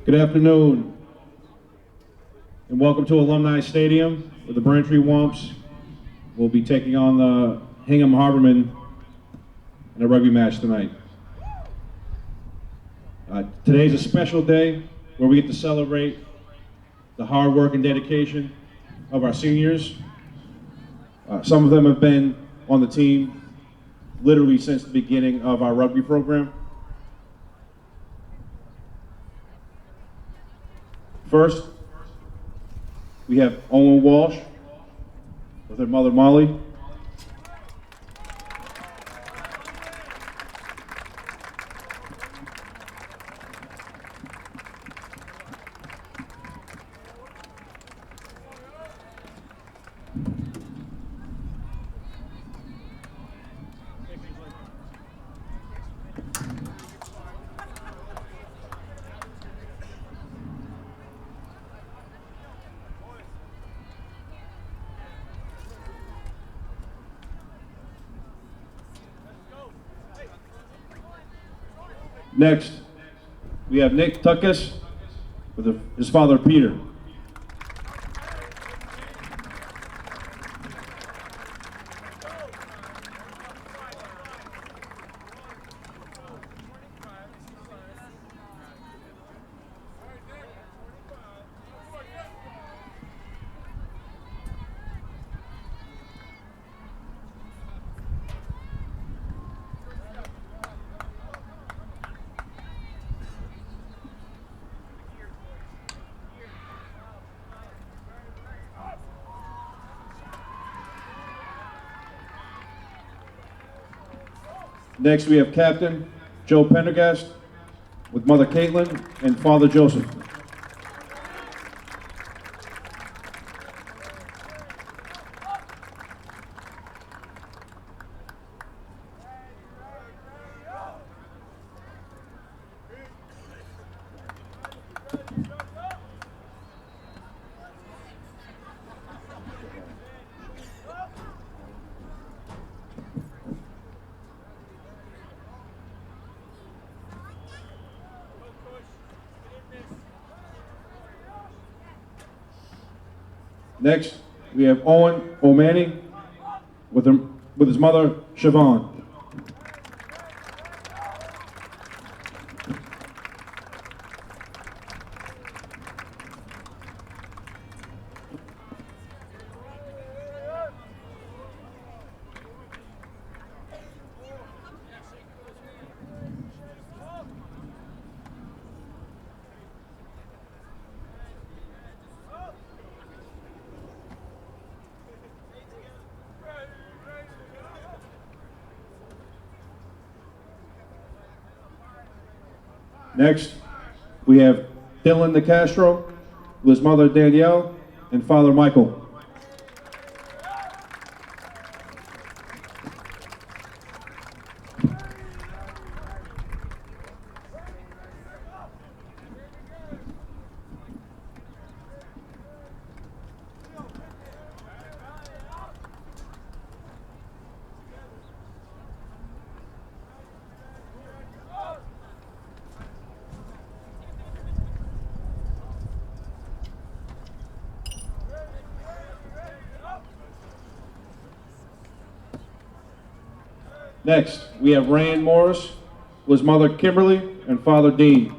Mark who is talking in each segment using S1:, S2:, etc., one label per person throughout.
S1: Good afternoon, and welcome to Alumni Stadium, where the Braintree Womps will be taking on the Hingham Harbormen in a rugby match tonight. Today's a special day where we get to celebrate the hard work and dedication of our seniors. Some of them have been on the team literally since the beginning of our rugby program. First, we have Owen Walsh with her mother Molly. Next, we have Nick Tuckus with his father Peter. Next, we have Captain Joe Pendergast with Mother Caitlin and Father Joseph. Next, we have Owen O'Mani with his mother, Siobhan. Next, we have Dylan DeCastro with his mother Danielle and father Michael. Next, we have Rand Morris with his mother Kimberly and father Dean.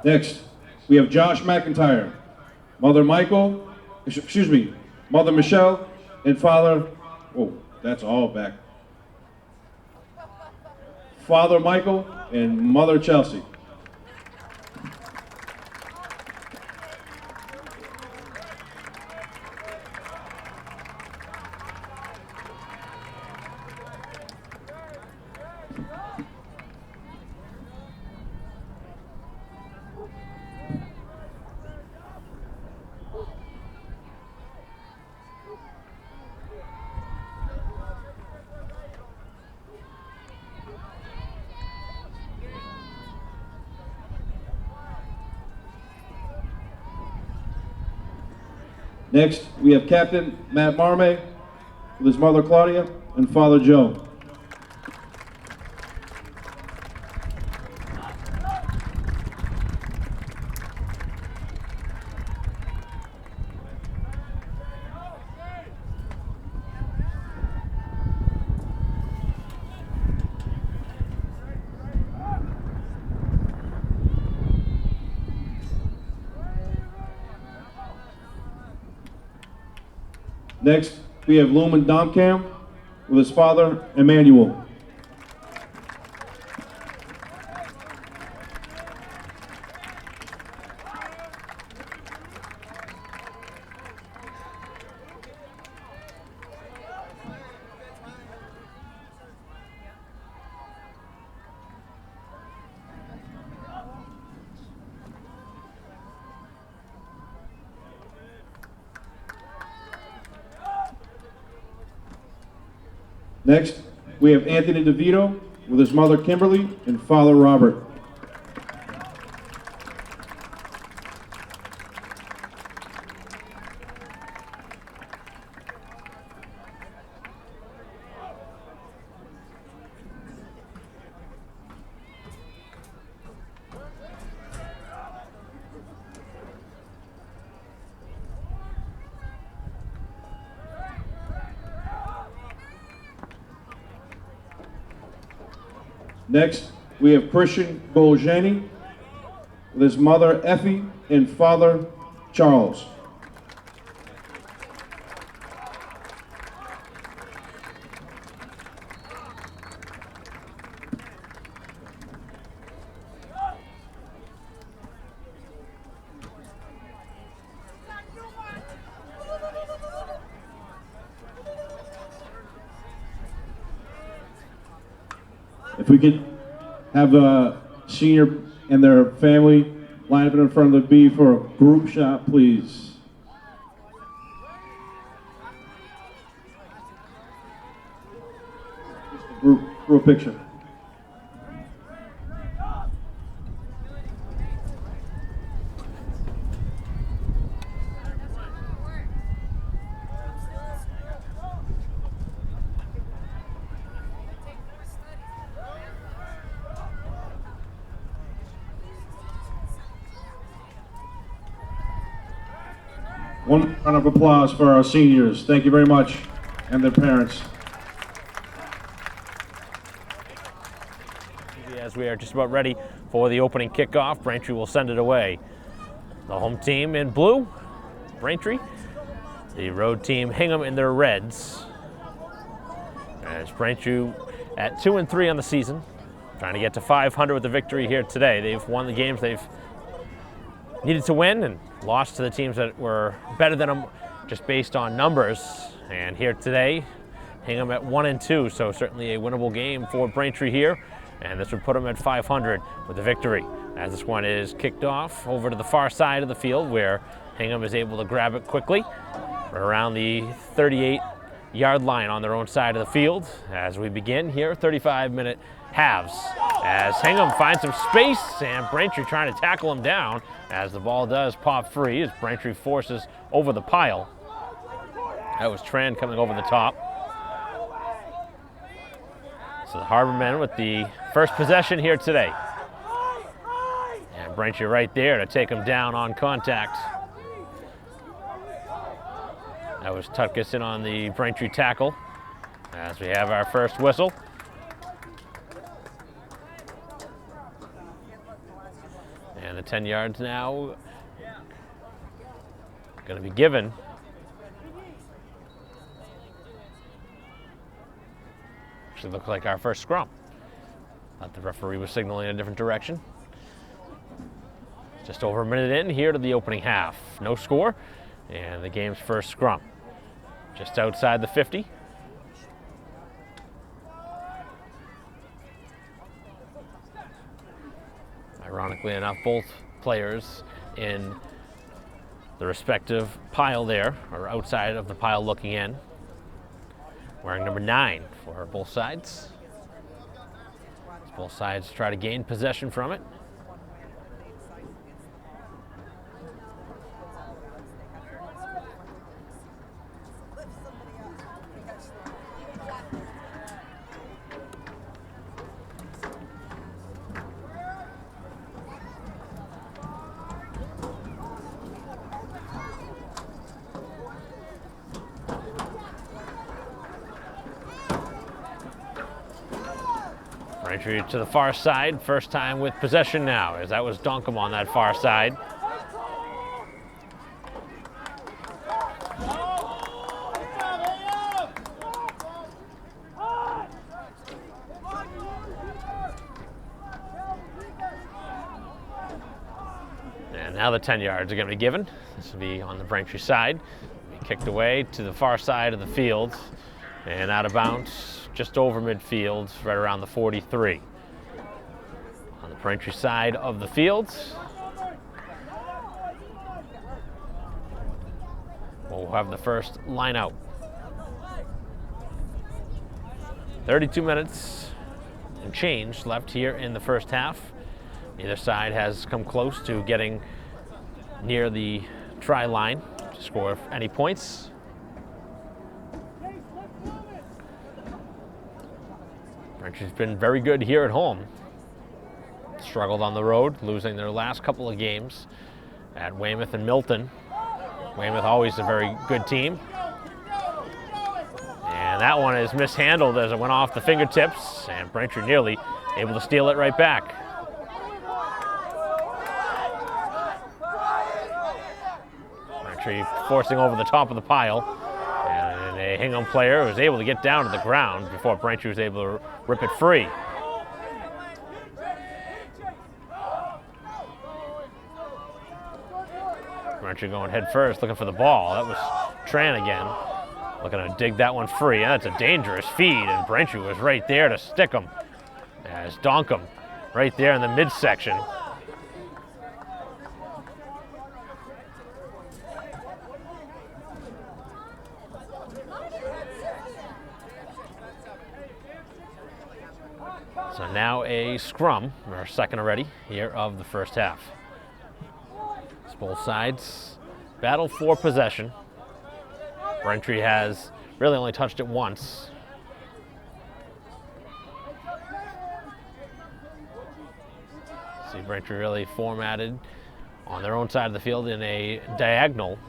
S1: Next, we have Josh McIntyre, Mother Michelle, and Father, that's all back. Father Michael and Mother Chelsea. Next, we have Captain Matt Marmay with his mother Claudia and father Joe. Next, we have Lumen Domcam with his father, Emmanuel. Next, we have Anthony DeVito with his mother Kimberly and father Robert. Next, we have Christian Boljani with his mother Effie and father Charles. If we could have a senior and their family line up in front of the B for a group shot, please. Just a group picture. One round of applause for our seniors. Thank you very much, and their parents.
S2: As we are just about ready for the opening kickoff, Braintree will send it away. The home team in blue, Braintree. The road team, Hingham, in their reds. As Braintree at 2-3 on the season, trying to get to 500 with the victory here today. They've won the games they've needed to win and lost to the teams that were better than them just based on numbers. And here today, Hingham at 1-2, so certainly a winnable game for Braintree here. And this would put them at 500 with the victory. As this one is kicked off over to the far side of the field where Hingham is able to grab it quickly around the 38-yard line on their own side of the field. As we begin here, 35-minute halves. As Hingham finds some space and Braintree trying to tackle him down as the ball does pop free as Braintree forces over the pile. That was Tran coming over the top. So the Harbor men with the first possession here today. And Braintree right there to take him down on contact. That was Tutkeson on the Braintree tackle as we have our first whistle. And the 10 yards now going to be given. Actually looked like our first scrum. Thought the referee was signaling a different direction. Just over a minute in here to the opening half. No score, and the game's first scrum. Just outside the 50. Ironically enough, both players in the respective pile there, or outside of the pile looking in, wearing number 9 for both sides. Both sides try to gain possession from it. Braintree to the far side, first time with possession now, as that was Donkham on that far side. And now the 10 yards are going to be given. This will be on the Braintree side. Be kicked away to the far side of the field and out of bounds just over midfield, right around the 43. On the Braintree side of the field, we'll have the first line out. 32 minutes and change left here in the first half. Neither side has come close to getting near the try line to score any points. Braintree's been very good here at home. Struggled on the road, losing their last couple of games at Weymouth and Milton. Weymouth always a very good team. And that one is mishandled as it went off the fingertips, and Braintree nearly able to steal it right back. Braintree forcing over the top of the pile, and a Hingham player was able to get down to the ground before Braintree was able to rip it free. Braintree going head first, looking for the ball. That was Tran again, looking to dig that one free. And that's a dangerous feed, and Braintree was right there to stick him. As Donkham right there in the midsection. So now a scrum, our second already here of the first half. Both sides battle for possession. Braintree has really only touched it once. See Braintree really formatted on their own side of the field in a diagonal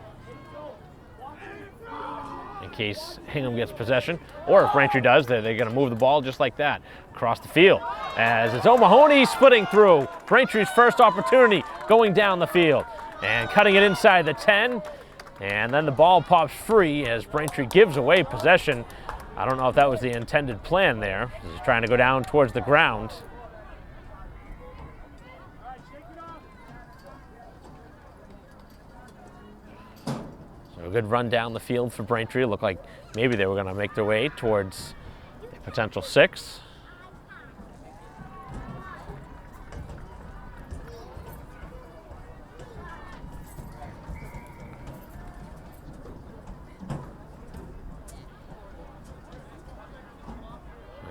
S2: in case Hingham gets possession, or if Braintree does, they're going to move the ball just like that across the field. As it's O'Mahony splitting through. Braintree's first opportunity going down the field. And cutting it inside the 10, and then the ball pops free as Braintree gives away possession. I don't know if that was the intended plan there. He's trying to go down towards the ground. So a good run down the field for Braintree. Looked like maybe they were going to make their way towards a potential 6.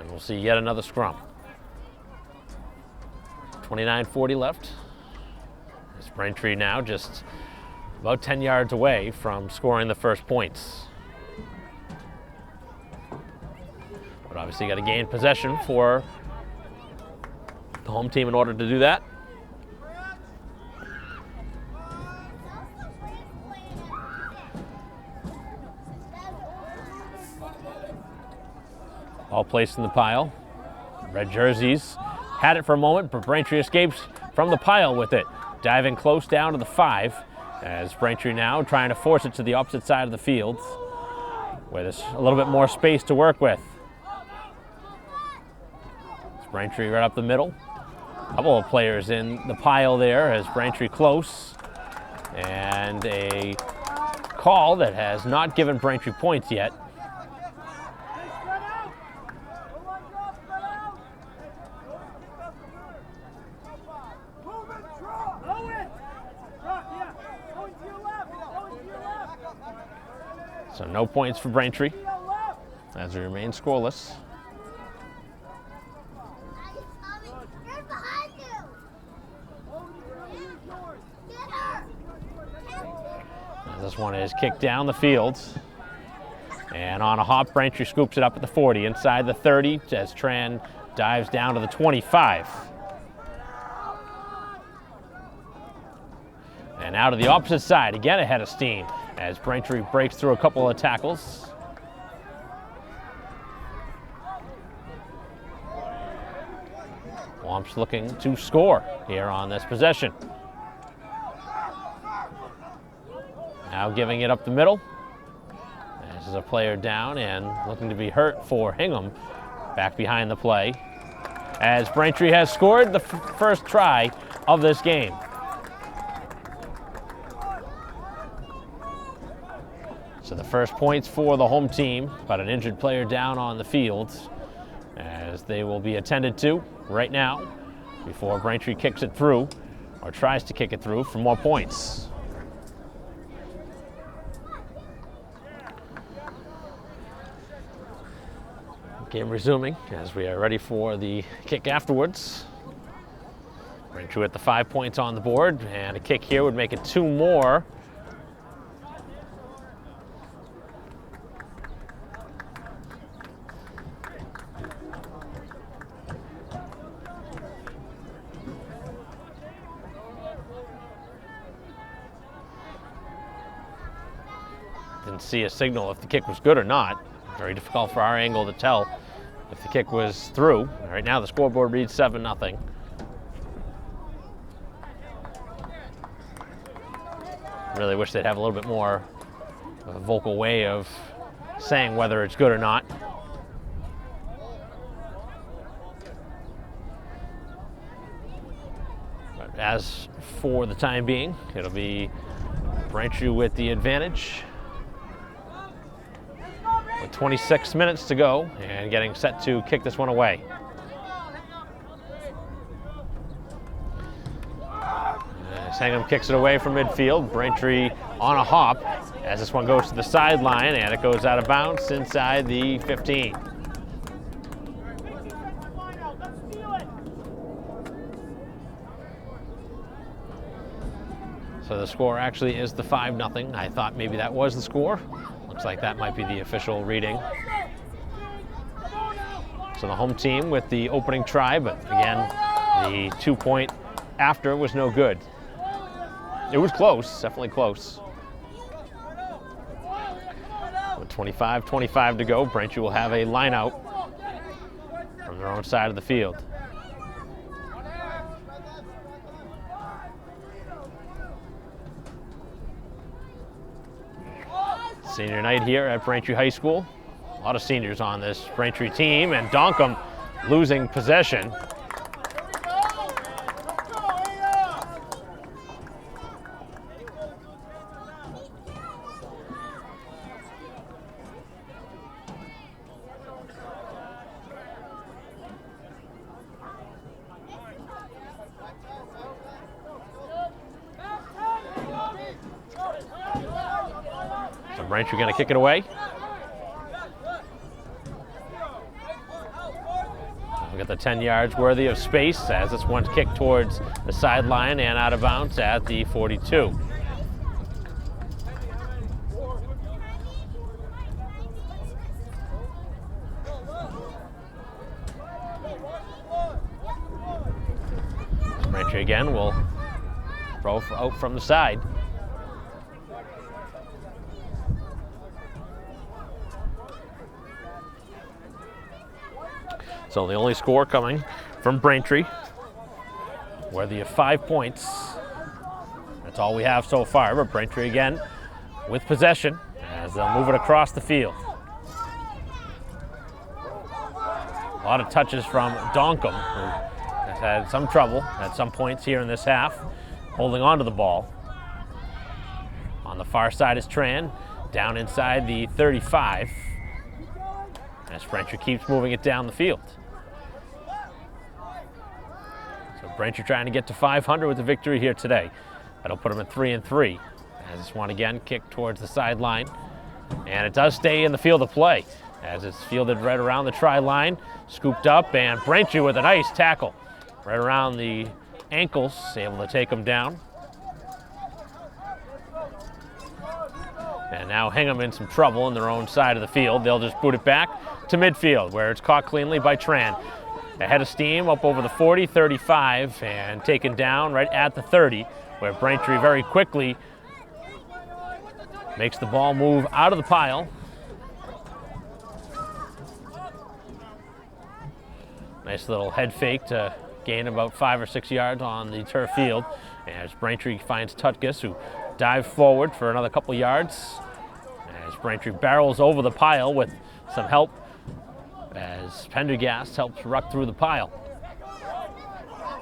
S2: We'll see yet another scrum. 29:40 left. It's Braintree now just about 10 yards away from scoring the first points. But obviously got to gain possession for the home team in order to do that. All placed in the pile. Red jerseys had it for a moment, but Braintree escapes from the pile with it. Diving close down to the 5, as Braintree now trying to force it to the opposite side of the field, where there's a little bit more space to work with. It's Braintree right up the middle. A couple of players in the pile there as Braintree close. And a call that has not given Braintree points yet. So no points for Braintree as we remain scoreless. As this one is kicked down the field. And on a hop, Braintree scoops it up at the 40, inside the 30 as Tran dives down to the 25. And now to the opposite side, again ahead of steam, as Braintree breaks through a couple of tackles. Womps looking to score here on this possession. Now giving it up the middle. This is a player down and looking to be hurt for Hingham. Back behind the play as Braintree has scored the first try of this game. So the first points for the home team, but an injured player down on the field as they will be attended to right now before Braintree kicks it through or tries to kick it through for more points. Game resuming as we are ready for the kick afterwards. Braintree with the 5 points on the board, and a kick here would make it 2 more. Didn't see a signal if the kick was good or not. Very difficult for our angle to tell if the kick was through. Right now the scoreboard reads 7-0. Really wish they'd have a little bit more vocal way of saying whether it's good or not. But as for the time being, it'll be Braintree with the advantage. With 26 minutes to go and getting set to kick this one away. As Hingham kicks it away from midfield, Braintree on a hop as this one goes to the sideline and it goes out of bounds inside the 15. So the score actually is the 5-0. I thought maybe that was the score. Looks like that might be the official reading. So the home team with the opening try, but again, the 2-point after was no good. It was close, definitely close. With 25 to go, Braintree will have a line out from their own side of the field. Senior night here at Braintree High School. A lot of seniors on this Braintree team, and Donkham losing possession. Braintree going to kick it away. We got the 10 yards worthy of space as this one's kicked towards the sideline and out of bounds at the 42. Braintree again will throw out from the side. So the only score coming from Braintree, worthy of 5 points. That's all we have so far, but Braintree again with possession as they'll move it across the field. A lot of touches from Donkham, who has had some trouble at some points here in this half, holding on to the ball. On the far side is Tran, down inside the 35, as Braintree keeps moving it down the field. Braintree trying to get to 500 with the victory here today. That'll put them at 3-3. As this one again kicked towards the sideline. And it does stay in the field of play as it's fielded right around the try line. Scooped up, and Braintree with a nice tackle right around the ankles, able to take them down. And now Hingham in some trouble in their own side of the field. They'll just boot it back to midfield where it's caught cleanly by Tran. Ahead of steam up over the 40, 35, and taken down right at the 30, where Braintree very quickly makes the ball move out of the pile. Nice little head fake to gain about 5 or 6 yards on the turf field as Braintree finds Tutkus, who dives forward for another couple yards as Braintree barrels over the pile with some help as Pendergast helps ruck through the pile.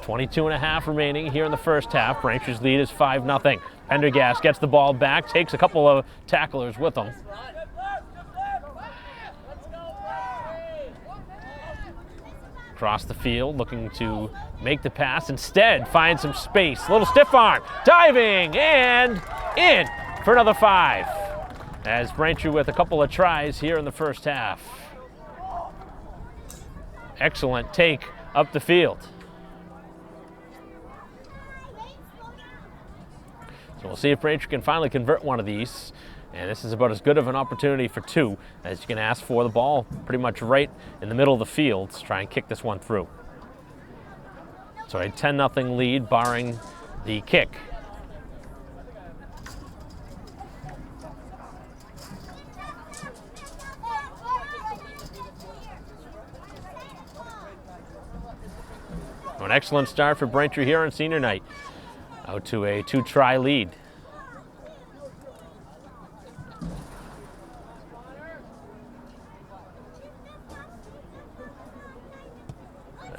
S2: 22.5 remaining here in the first half. Braintree's lead is 5-0. Pendergast gets the ball back, takes a couple of tacklers with him. Across the field, looking to make the pass. Instead, finds some space. Little stiff arm, diving, and in for another 5. As Braintree with a couple of tries here in the first half. Excellent take up the field. So we'll see if Braintree can finally convert one of these. And this is about as good of an opportunity for 2 as you can ask for. The ball pretty much right in the middle of the field to try and kick this one through. So a 10-0 lead barring the kick. An excellent start for Braintree here on senior night. Out to a 2-try lead.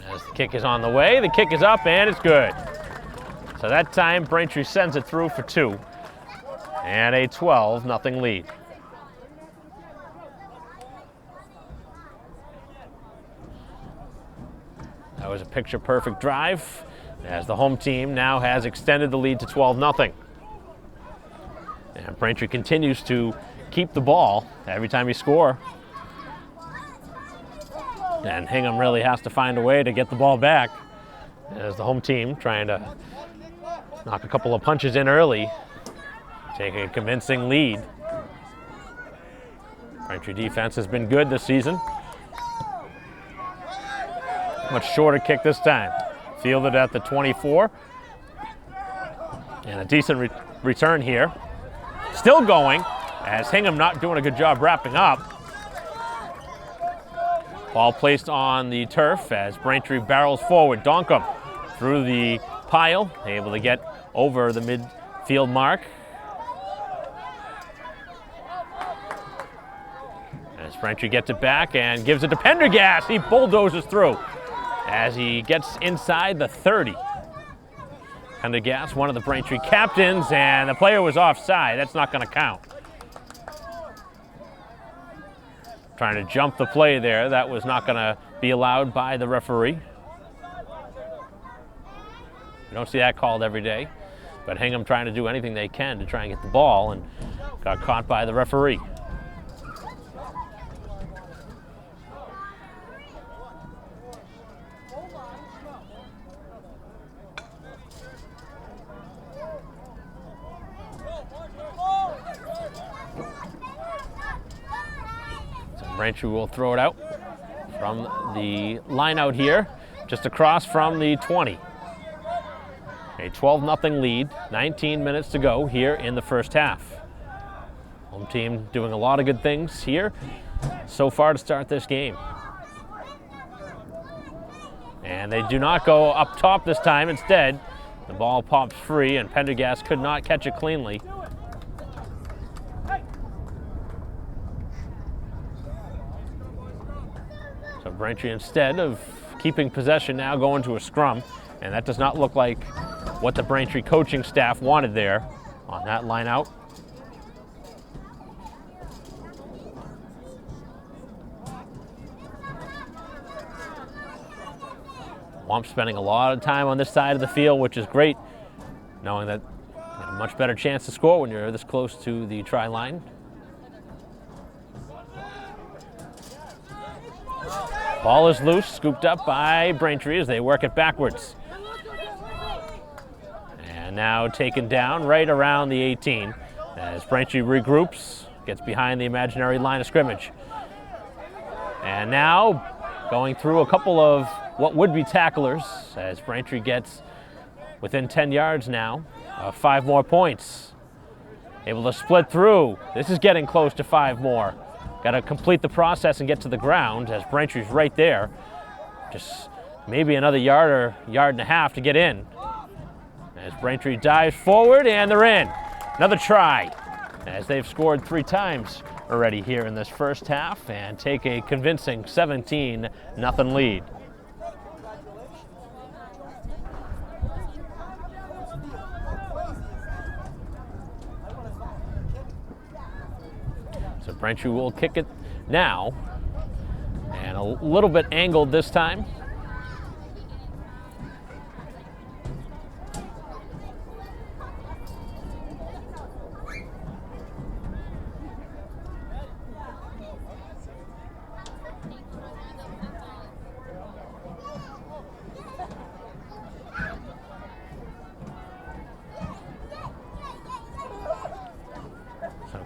S2: As the kick is on the way, the kick is up and it's good. So that time Braintree sends it through for 2 and a 12-0 lead. That was a picture-perfect drive as the home team now has extended the lead to 12-0. And Braintree continues to keep the ball every time you score. And Hingham really has to find a way to get the ball back as the home team trying to knock a couple of punches in early, taking a convincing lead. Braintree defense has been good this season. Much shorter kick this time. Fielded at the 24. And a decent return here. Still going as Hingham not doing a good job wrapping up. Ball placed on the turf as Braintree barrels forward. Donkum through the pile, able to get over the midfield mark. As Braintree gets it back and gives it to Pendergast, he bulldozes through as he gets inside the 30. Pendergast, one of the Braintree captains, and the player was offside. That's not going to count. Trying to jump the play there. That was not going to be allowed by the referee. You don't see that called every day. But Hingham trying to do anything they can to try and get the ball and got caught by the referee. Braintree will throw it out from the line out here, just across from the 20. A 12-0 lead, 19 minutes to go here in the first half. Home team doing a lot of good things here so far to start this game. And they do not go up top this time. Instead, the ball pops free and Pendergast could not catch it cleanly. So Braintree, instead of keeping possession, now going to a scrum, and that does not look like what the Braintree coaching staff wanted there on that line out. Womp spending a lot of time on this side of the field, which is great, knowing that you have a much better chance to score when you're this close to the try line. Ball is loose, scooped up by Braintree as they work it backwards. And now taken down right around the 18 as Braintree regroups, gets behind the imaginary line of scrimmage. And now going through a couple of what would be tacklers as Braintree gets within 10 yards now of 5 more points. Able to split through. This is getting close to 5 more. Got to complete the process and get to the ground as Braintree's right there. Just maybe another yard or yard and a half to get in. As Braintree dives forward, and they're in. Another try, as they've scored 3 times already here in this first half and take a convincing 17-0 lead. So Braintree will kick it now, and a little bit angled this time.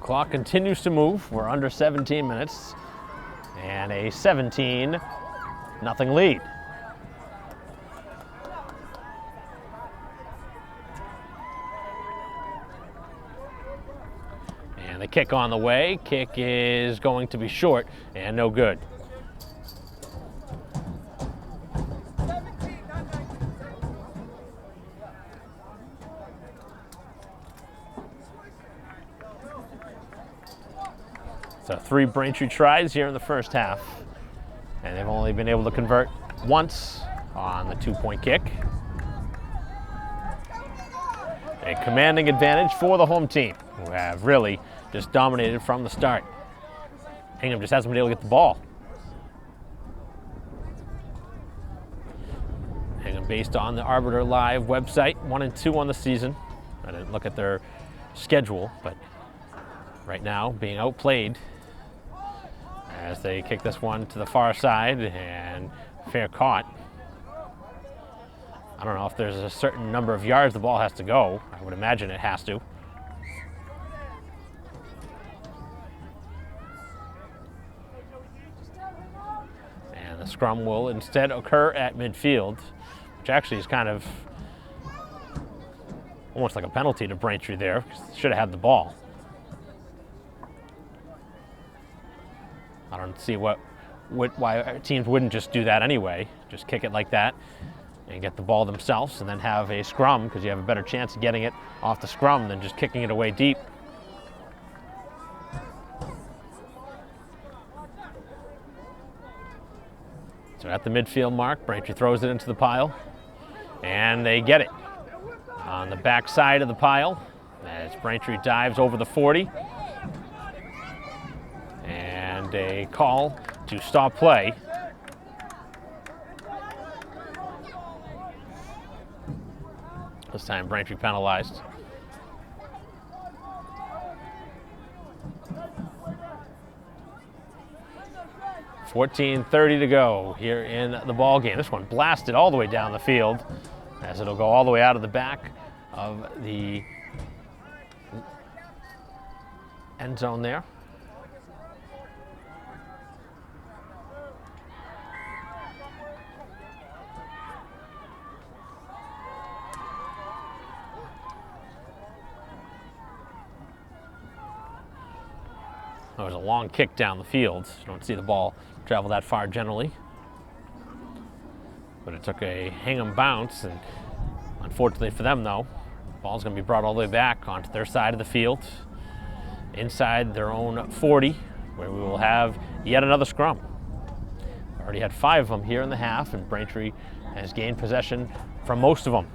S2: Clock continues to move. We're under 17 minutes and a 17-0 lead. And the kick on the way. Kick is going to be short and no good. So 3 Braintree tries here in the first half, and they've only been able to convert once on the 2-point kick. A commanding advantage for the home team, who have really just dominated from the start. Hingham just hasn't been able to get the ball. Hingham, based on the Arbiter Live website, 1-2 on the season. I didn't look at their schedule, but right now being outplayed as they kick this one to the far side, and fair caught. I don't know if there's a certain number of yards the ball has to go. I would imagine it has to. And the scrum will instead occur at midfield, which actually is kind of almost like a penalty to Braintree there, because they should have had the ball. I don't see why teams wouldn't just do that anyway. Just kick it like that and get the ball themselves, and then have a scrum, because you have a better chance of getting it off the scrum than just kicking it away deep. So at the midfield mark, Braintree throws it into the pile, and they get it on the back side of the pile as Braintree dives over the 40. And a call to stop play. This time Braintree penalized. .14:30 to go here in the ball game. This one blasted all the way down the field, as it'll go all the way out of the back of the end zone there. It was a long kick down the field. You don't see the ball travel that far generally. But it took a Hingham bounce, and unfortunately for them though, the ball's going to be brought all the way back onto their side of the field, inside their own 40, where we will have yet another scrum. Already had 5 of them here in the half, and Braintree has gained possession from most of them.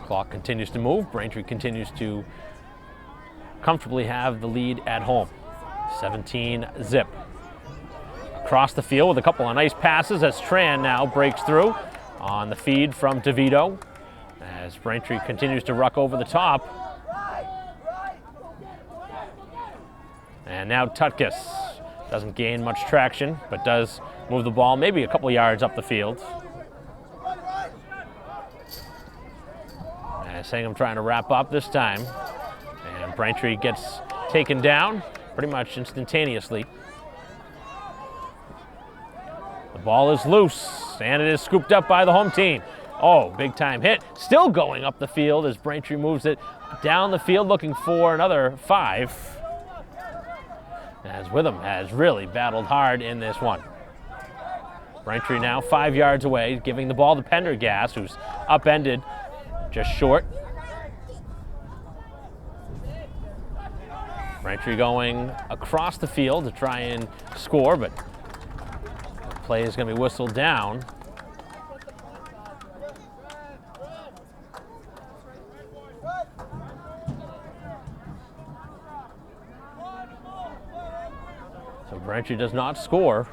S2: Clock continues to move. Braintree continues to comfortably have the lead at home. 17-0. Across the field with a couple of nice passes as Tran now breaks through on the feed from DeVito, as Braintree continues to ruck over the top. And now Tutkus doesn't gain much traction, but does move the ball maybe a couple yards up the field. Hingham trying to wrap up this time, and Braintree gets taken down pretty much instantaneously. The ball is loose, and it is scooped up by the home team. Oh, big time hit. Still going up the field as Braintree moves it down the field looking for another 5. As Witham has really battled hard in this one. Braintree now 5 yards away, giving the ball to Pendergast, who's upended just short. Braintree going across the field to try and score, but the play is going to be whistled down. So Braintree does not score.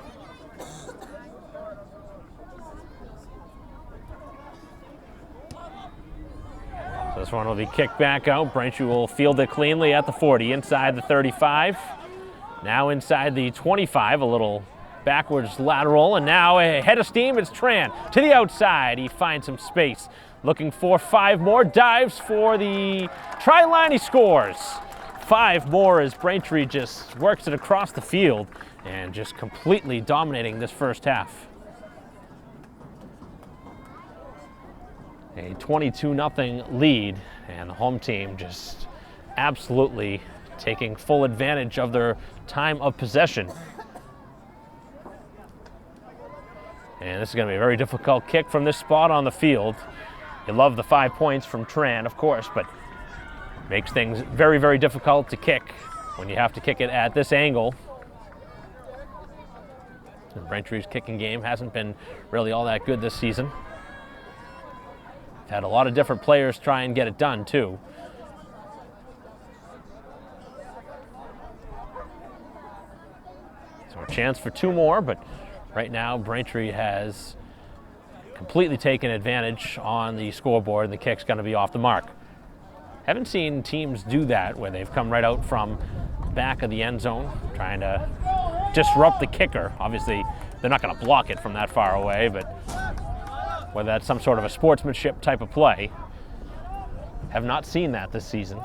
S2: This one will be kicked back out. Braintree will field it cleanly at the 40, inside the 35. Now inside the 25, a little backwards lateral, and now a head of steam. It's Tran to the outside. He finds some space, looking for 5 more, dives for the try line. He scores. 5 more as Braintree just works it across the field and just completely dominating this first half. A 22-0 lead, and the home team just absolutely taking full advantage of their time of possession. And this is going to be a very difficult kick from this spot on the field. You love the 5 points from Tran, of course, but makes things very, very difficult to kick when you have to kick it at this angle. And Braintree's kicking game hasn't been really all that good this season. Had a lot of different players try and get it done, too. So a chance for 2 more, but right now Braintree has completely taken advantage on the scoreboard, and the kick's going to be off the mark. Haven't seen teams do that where they've come right out from the back of the end zone trying to disrupt the kicker. Obviously, they're not going to block it from that far away, but whether that's some sort of a sportsmanship type of play, have not seen that this season.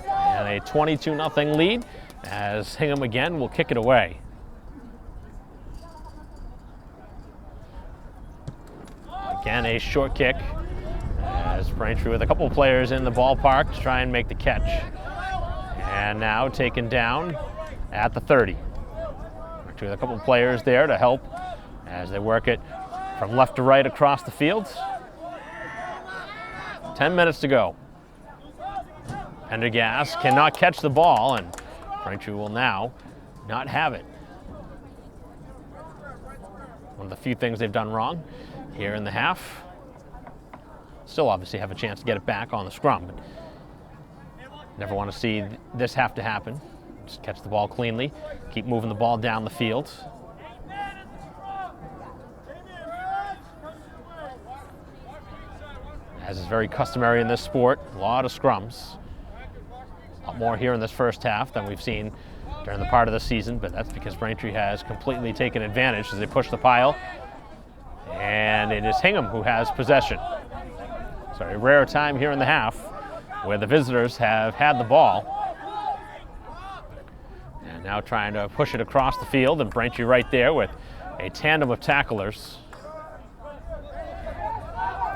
S2: And a 22-0 lead as Hingham again will kick it away. Again, a short kick as Braintree with a couple of players in the ballpark to try and make the catch. And now taken down at the 30. Braintree with a couple of players there to help as they work it from left to right across the field. 10 minutes to go. Pendergast cannot catch the ball, and Braintree will now not have it. One of the few things they've done wrong here in the half. Still obviously have a chance to get it back on the scrum, but never want to see this have to happen. Just catch the ball cleanly, keep moving the ball down the field. As is very customary in this sport, a lot of scrums. A lot more here in this first half than we've seen during the part of the season, but that's because Braintree has completely taken advantage as they push the pile. And it is Hingham who has possession. So a rare time here in the half where the visitors have had the ball. And now trying to push it across the field, and Braintree right there with a tandem of tacklers,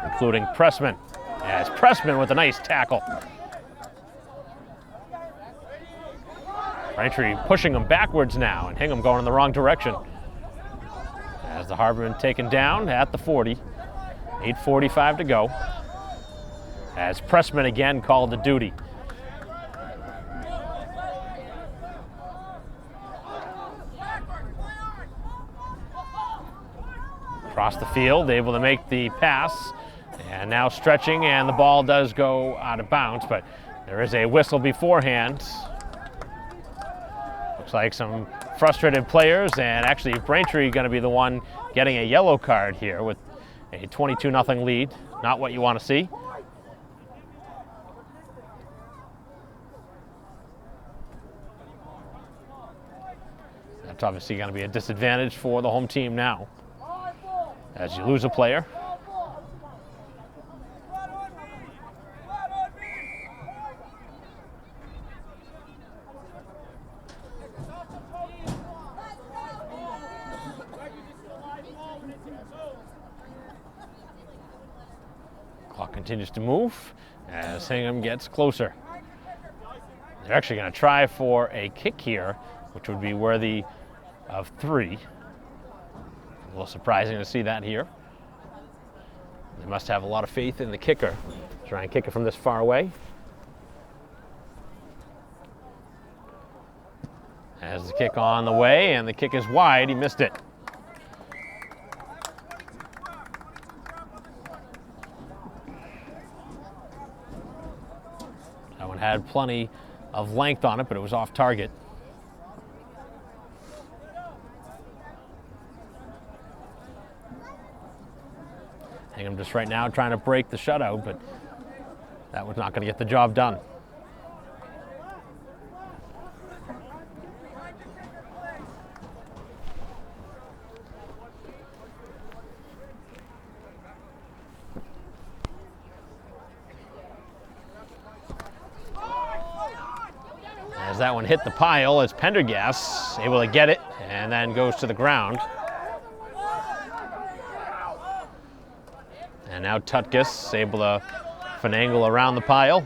S2: including Pressman. As Pressman with a nice tackle. Braintree pushing them backwards now, and Hingham going in the wrong direction. As the Harbormen taken down at the 40. 8:45 to go. As Pressman again called to duty. Across the field, able to make the pass. And now stretching, and the ball does go out of bounds, but there is a whistle beforehand. Looks like some frustrated players, and actually Braintree going to be the one getting a yellow card here with a 22-0 lead. Not what you want to see. That's obviously going to be a disadvantage for the home team now, as you lose a player. continues to move as Hingham gets closer. They're actually going to try for a kick here, which would be worthy of 3. A little surprising to see that here. They must have a lot of faith in the kicker. Try and kick it from this far away. As the kick on the way, and the kick is wide, he missed it. That one had plenty of length on it, but it was off target. Hingham just right now trying to break the shutout, but that was not going to get the job done. As that one hit the pile, as Pendergast able to get it and then goes to the ground. And now Tutkus able to finagle around the pile.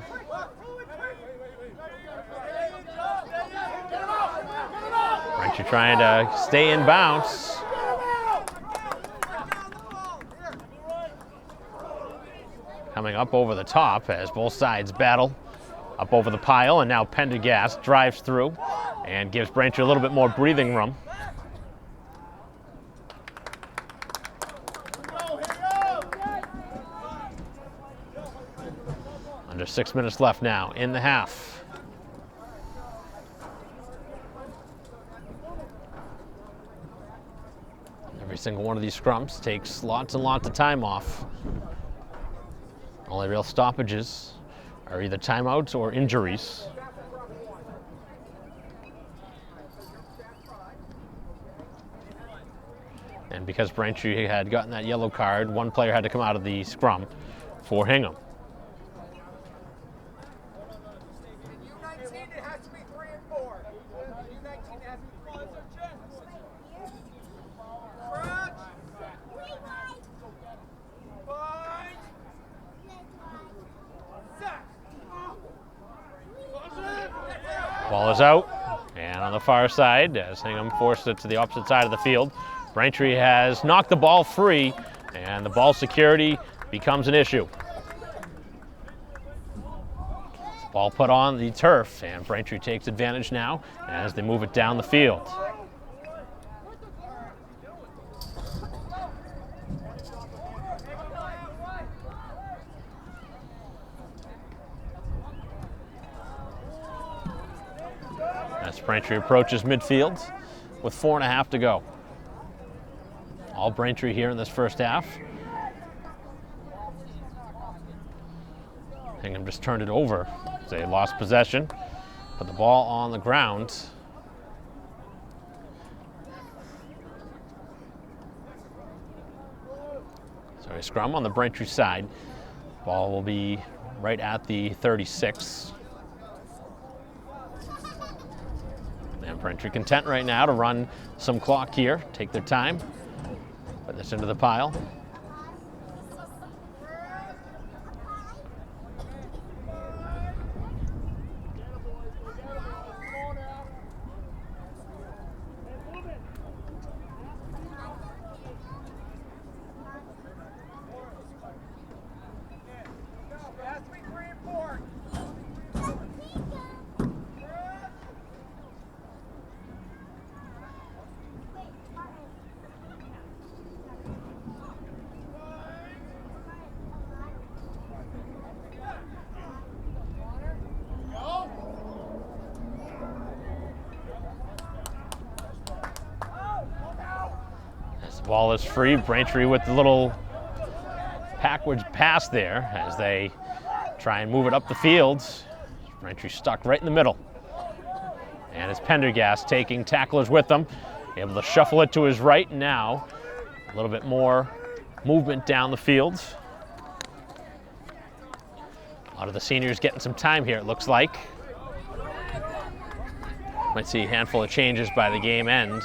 S2: Braintree trying to stay in bounce. Coming up over the top as both sides battle up over the pile, and now Pendergast drives through and gives Braintree a little bit more breathing room. Under 6 minutes left now in the half. Every single one of these scrums takes lots and lots of time off. Only real stoppages are either timeouts or injuries. And because Braintree had gotten that yellow card, one player had to come out of the scrum for Hingham. Ball is out, and on the far side, as Hingham forced it to the opposite side of the field, Braintree has knocked the ball free, and the ball security becomes an issue. Ball put on the turf, and Braintree takes advantage now as they move it down the field. As Braintree approaches midfield with 4.5 to go. All Braintree here in this first half. Hingham just turned it over. They lost possession, put the ball on the ground. So a scrum on the Braintree side. Ball will be right at the 36. And Braintree content right now to run some clock here, take their time, put this into the pile. Ball is free. Braintree with the little backwards pass there as they try and move it up the field. Braintree stuck right in the middle. And it's Pendergast taking tacklers with them, able to shuffle it to his right now. A little bit more movement down the field. A lot of the seniors getting some time here, it looks like. Might see a handful of changes by the game end.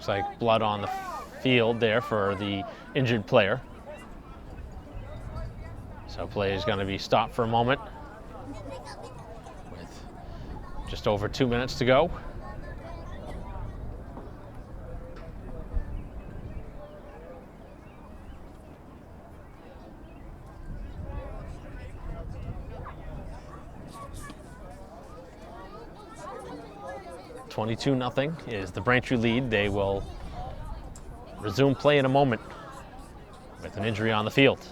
S2: Looks like blood on the field there for the injured player. So play is going to be stopped for a moment with just over 2 minutes to go. (22-0) is the Braintree lead. They will resume play in a moment with an injury on the field.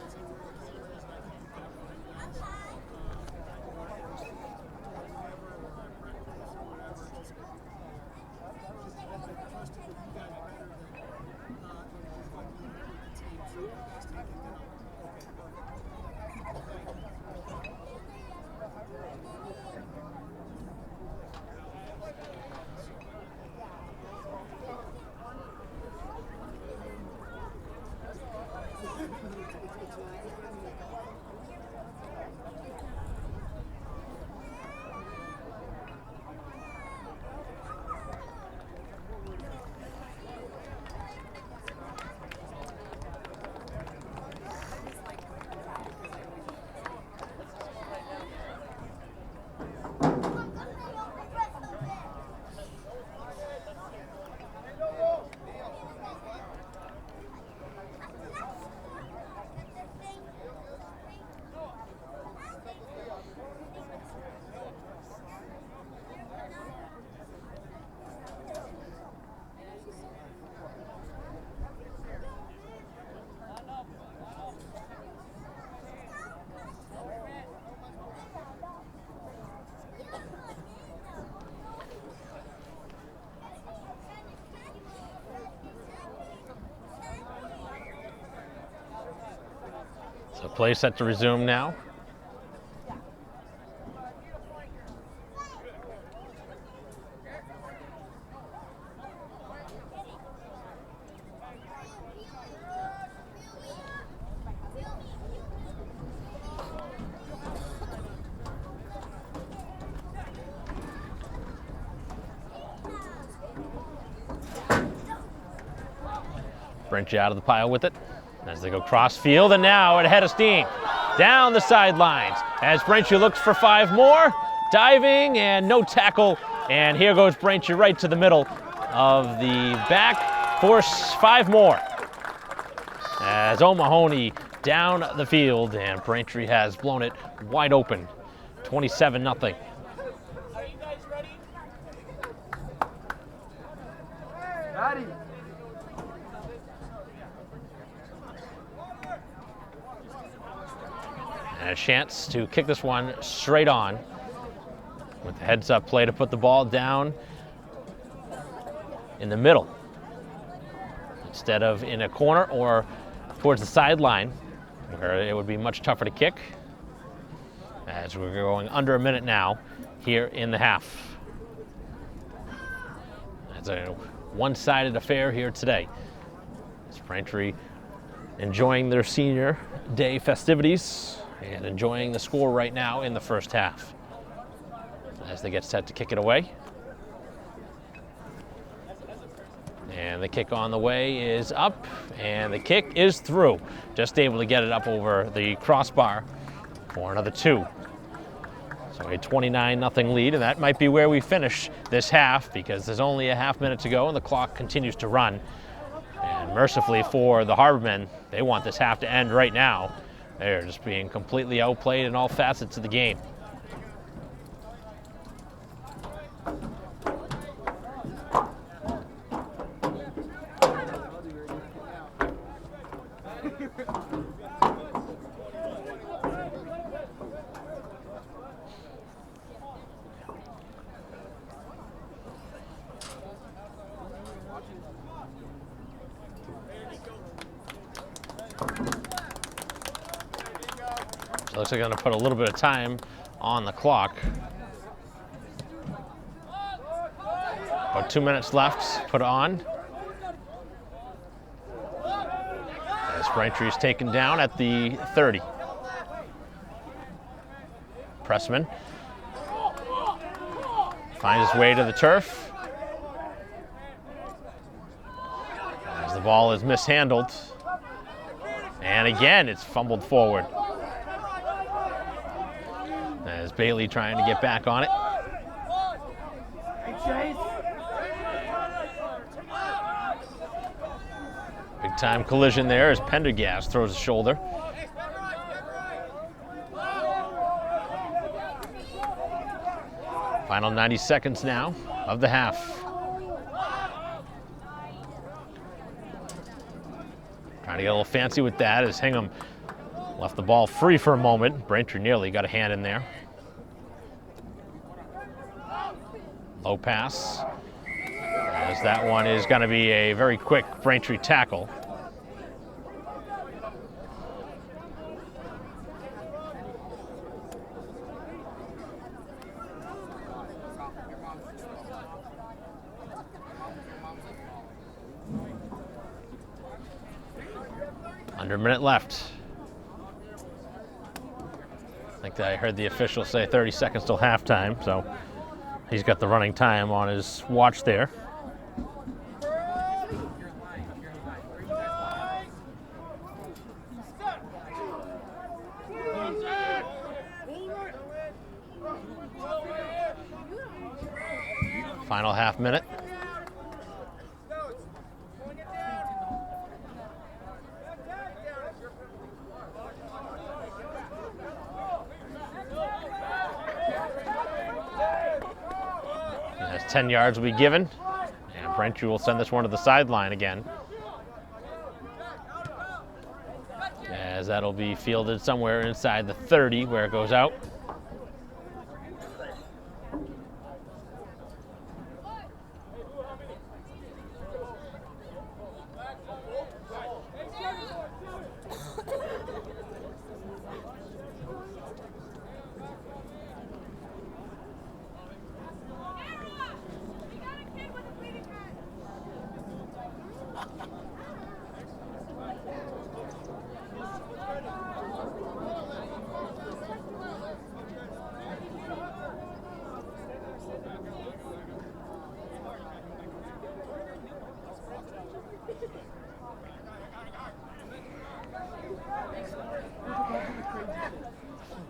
S2: So play set to resume now. Braintree out of the pile with it as they go cross field, and now ahead of steam down the sidelines as Braintree looks for 5 more, diving and no tackle, and here goes Braintree right to the middle of the back for 5 more as O'Mahony down the field, and Braintree has blown it wide open, 27-0. And a chance to kick this one straight on with the heads-up play to put the ball down in the middle instead of in a corner or towards the sideline where it would be much tougher to kick, as we're going under a minute now here in the half. It's a one-sided affair here today. It's Braintree enjoying their senior day festivities and enjoying the score right now in the first half as they get set to kick it away. And the kick on the way is up, and the kick is through. Just able to get it up over the crossbar for another 2. So a 29-0 lead, and that might be where we finish this half because there's only a half minute to go and the clock continues to run. And mercifully for the Harbormen, they want this half to end right now. They're just being completely outplayed in all facets of the game. So looks like they're going to put a little bit of time on the clock. About 2 minutes left, put on. As Braintree is taken down at the 30. Pressman finds his way to the turf. the ball is mishandled. And again, it's fumbled forward. As Bailey trying to get back on it. Big time collision there as Pendergast throws a shoulder. Final 90 seconds now of the half. Trying to get a little fancy with that as Hingham left the ball free for a moment. Braintree nearly got a hand in there. Low pass. As that one is going to be a very quick Braintree tackle. Under a minute left. I think that I heard the official say 30 seconds till halftime, so he's got the running time on his watch there. Final half minute. As 10 yards will be given, and Braintree will send this one to the sideline again. As that'll be fielded somewhere inside the 30 where it goes out.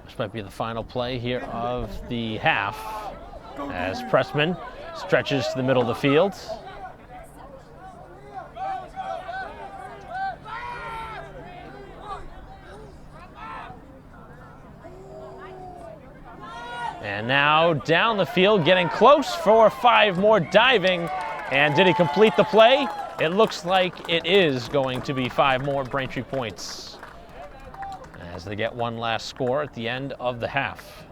S2: This might be the final play here of the half as Pressman stretches to the middle of the field. And now down the field, getting close for 5 more diving. And did he complete the play? It looks like it is going to be 5 more Braintree points as they get one last score at the end of the half.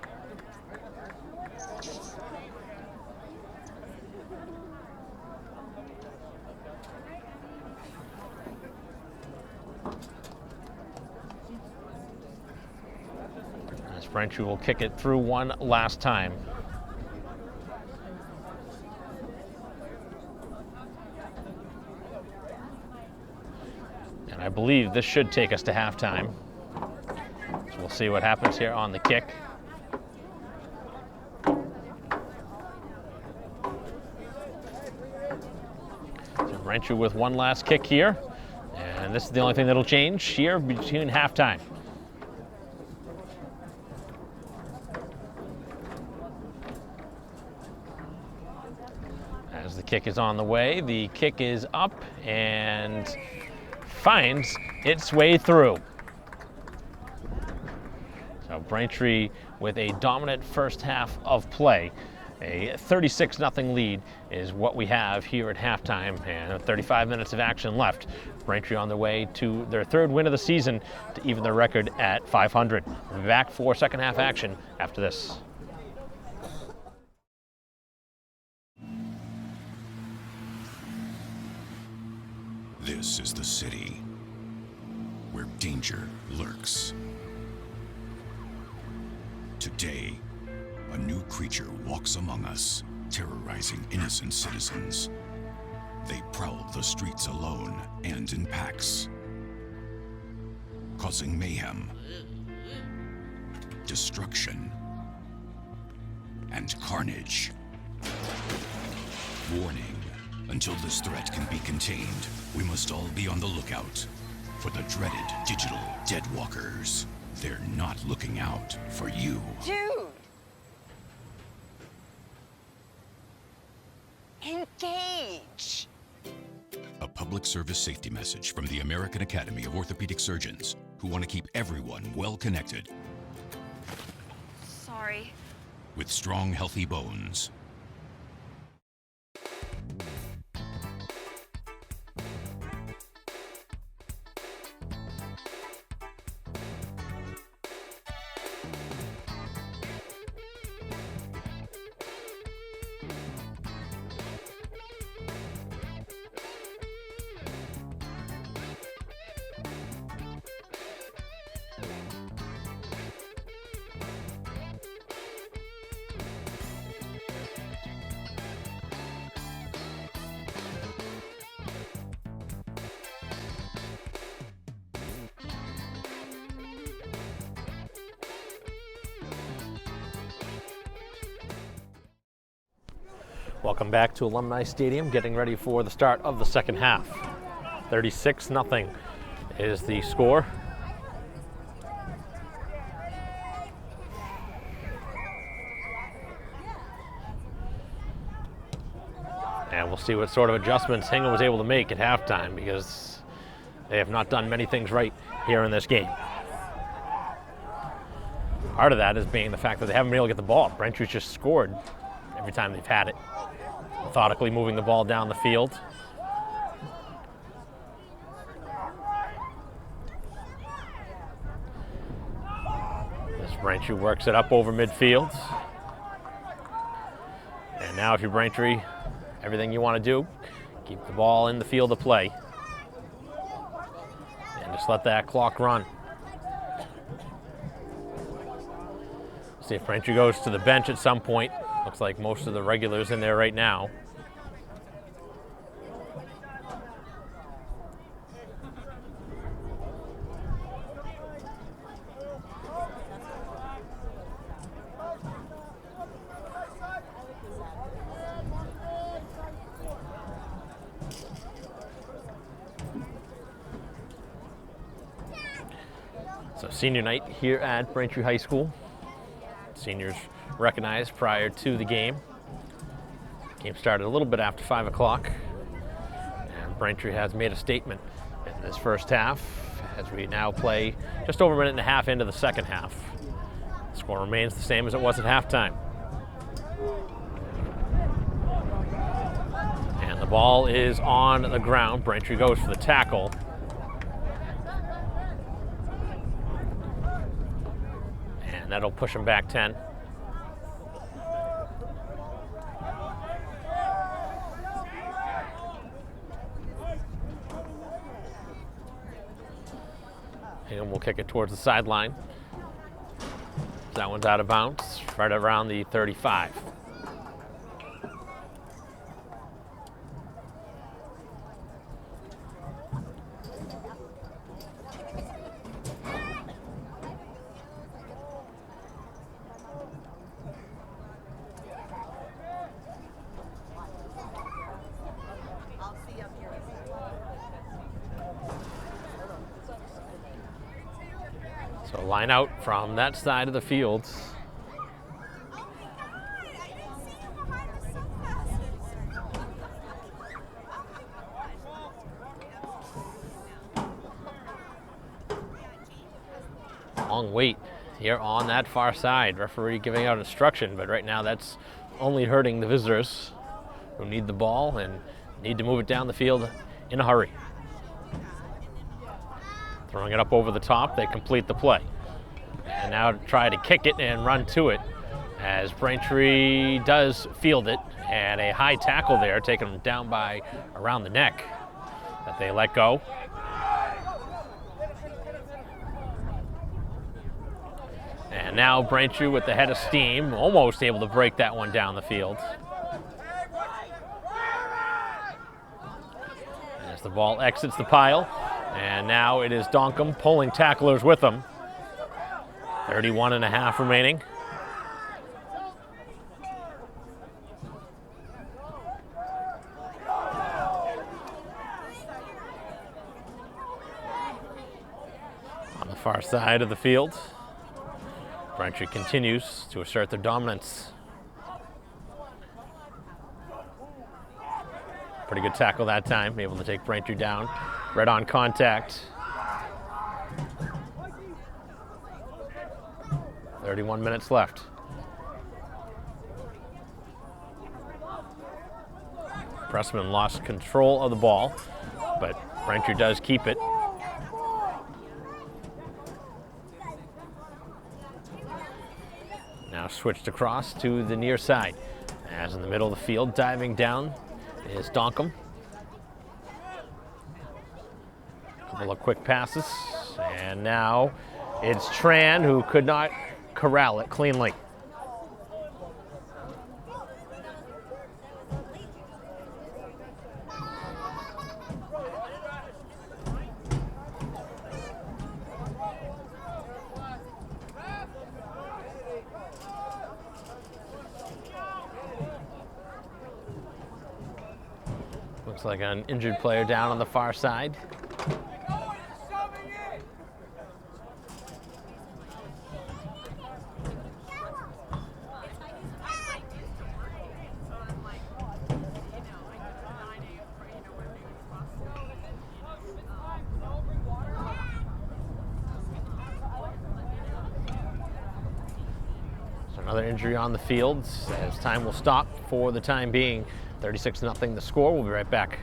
S2: As Braintree will kick it through one last time. And I believe this should take us to halftime. So we'll see what happens here on the kick. So Braintree with one last kick here. And this is the only thing that'll change here between halftime. As the kick is on the way, the kick is up and finds its way through. So Braintree with a dominant first half of play. A 36-0 lead is what we have here at halftime, and 35 minutes of action left. Braintree on their way to their 3rd win of the season to even their record at 500. We'll be back for second half action after this.
S3: This is the city where danger lurks. Today, a new creature walks among us, terrorizing innocent citizens. They prowl the streets alone and in packs, causing mayhem, destruction, and carnage. Warning, until this threat can be contained We must all be on the lookout for the dreaded digital deadwalkers. They're not looking out for you.
S4: Dude! Engage!
S3: A public service safety message from the American Academy of Orthopedic Surgeons, who want to keep everyone well connected
S4: Sorry.
S3: with strong, healthy bones.
S2: Welcome back to Alumni Stadium, getting ready for the start of the second half. 36-0 is the score. And we'll see what sort of adjustments Hingham was able to make at halftime, because they have not done many things right here in this game. Part of that is being the fact that they haven't been able to get the ball. Braintree's just scored every time they've had it. Methodically moving the ball down the field. As Braintree works it up over midfield. And now if you're Braintree, everything you want to do, keep the ball in the field of play. And just let that clock run. See if Braintree goes to the bench at some point. Looks like most of the regulars in there right now. So senior night here at Braintree High School. Seniors recognized prior to the game. Game started a little bit after 5 o'clock. And Braintree has made a statement in this first half as we now play just over a minute and a half into the second half. The score remains the same as it was at halftime. And the ball is on the ground. Braintree goes for the tackle. And that'll push him back 10. And we'll kick it towards the sideline. That one's out of bounds, right around the 35. So line out from that side of the field. Long wait here on that far side. Referee giving out instruction, but right now that's only hurting the visitors who need the ball and need to move it down the field in a hurry. Throwing it up over the top, they complete the play. And now try to kick it and run to it as Braintree does field it, and a high tackle there, taking them down by around the neck that they let go. And now Braintree with the head of steam, almost able to break that one down the field. As the ball exits the pile, and now it is Donkham pulling tacklers with them. 31.5 remaining. far side of the field. Braintree continues to assert their dominance. Pretty good tackle that time, able to take Braintree down. Right on contact. 31 minutes left. Pressman lost control of the ball, but Braintree does keep it. Now switched across to the near side. As in the middle of the field, diving down is Donkham. Couple of quick passes, and now it's Tran who could not corral it cleanly. Looks like an injured player down on the far side. So another injury on the field as time will stop for the time being. 36-0 the score. We'll be right back.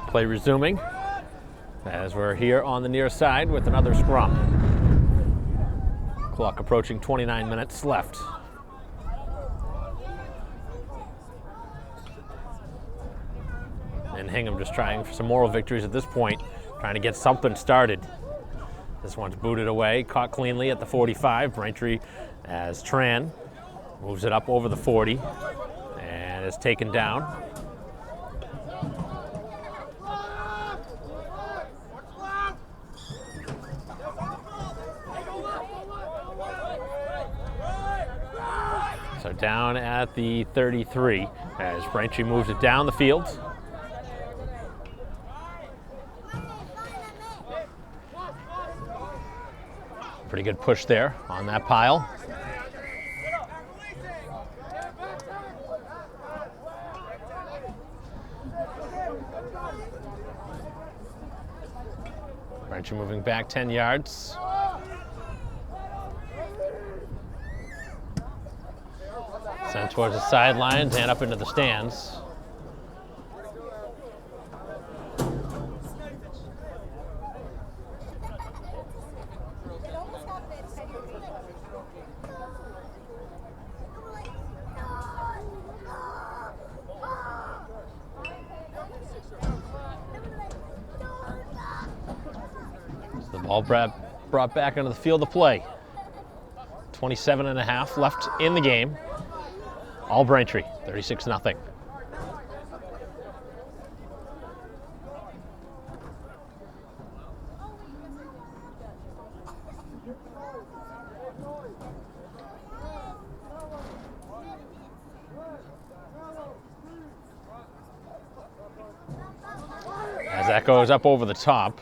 S2: Play resuming as we're here on the near side with another scrum. Clock approaching 29 minutes left. And Hingham just trying for some moral victories at this point, trying to get something started. This one's booted away, caught cleanly at the 45. Braintree as Tran moves it up over the 40 and is taken down. So down at the 33 as Braintree moves it down the field. Pretty good push there on that pile. Braintree moving back 10 yards. Sent towards the sidelines and up into the stands. Ball brought back into the field of play. 27.5 left in the game. All Braintree, 36-0. As that goes up over the top.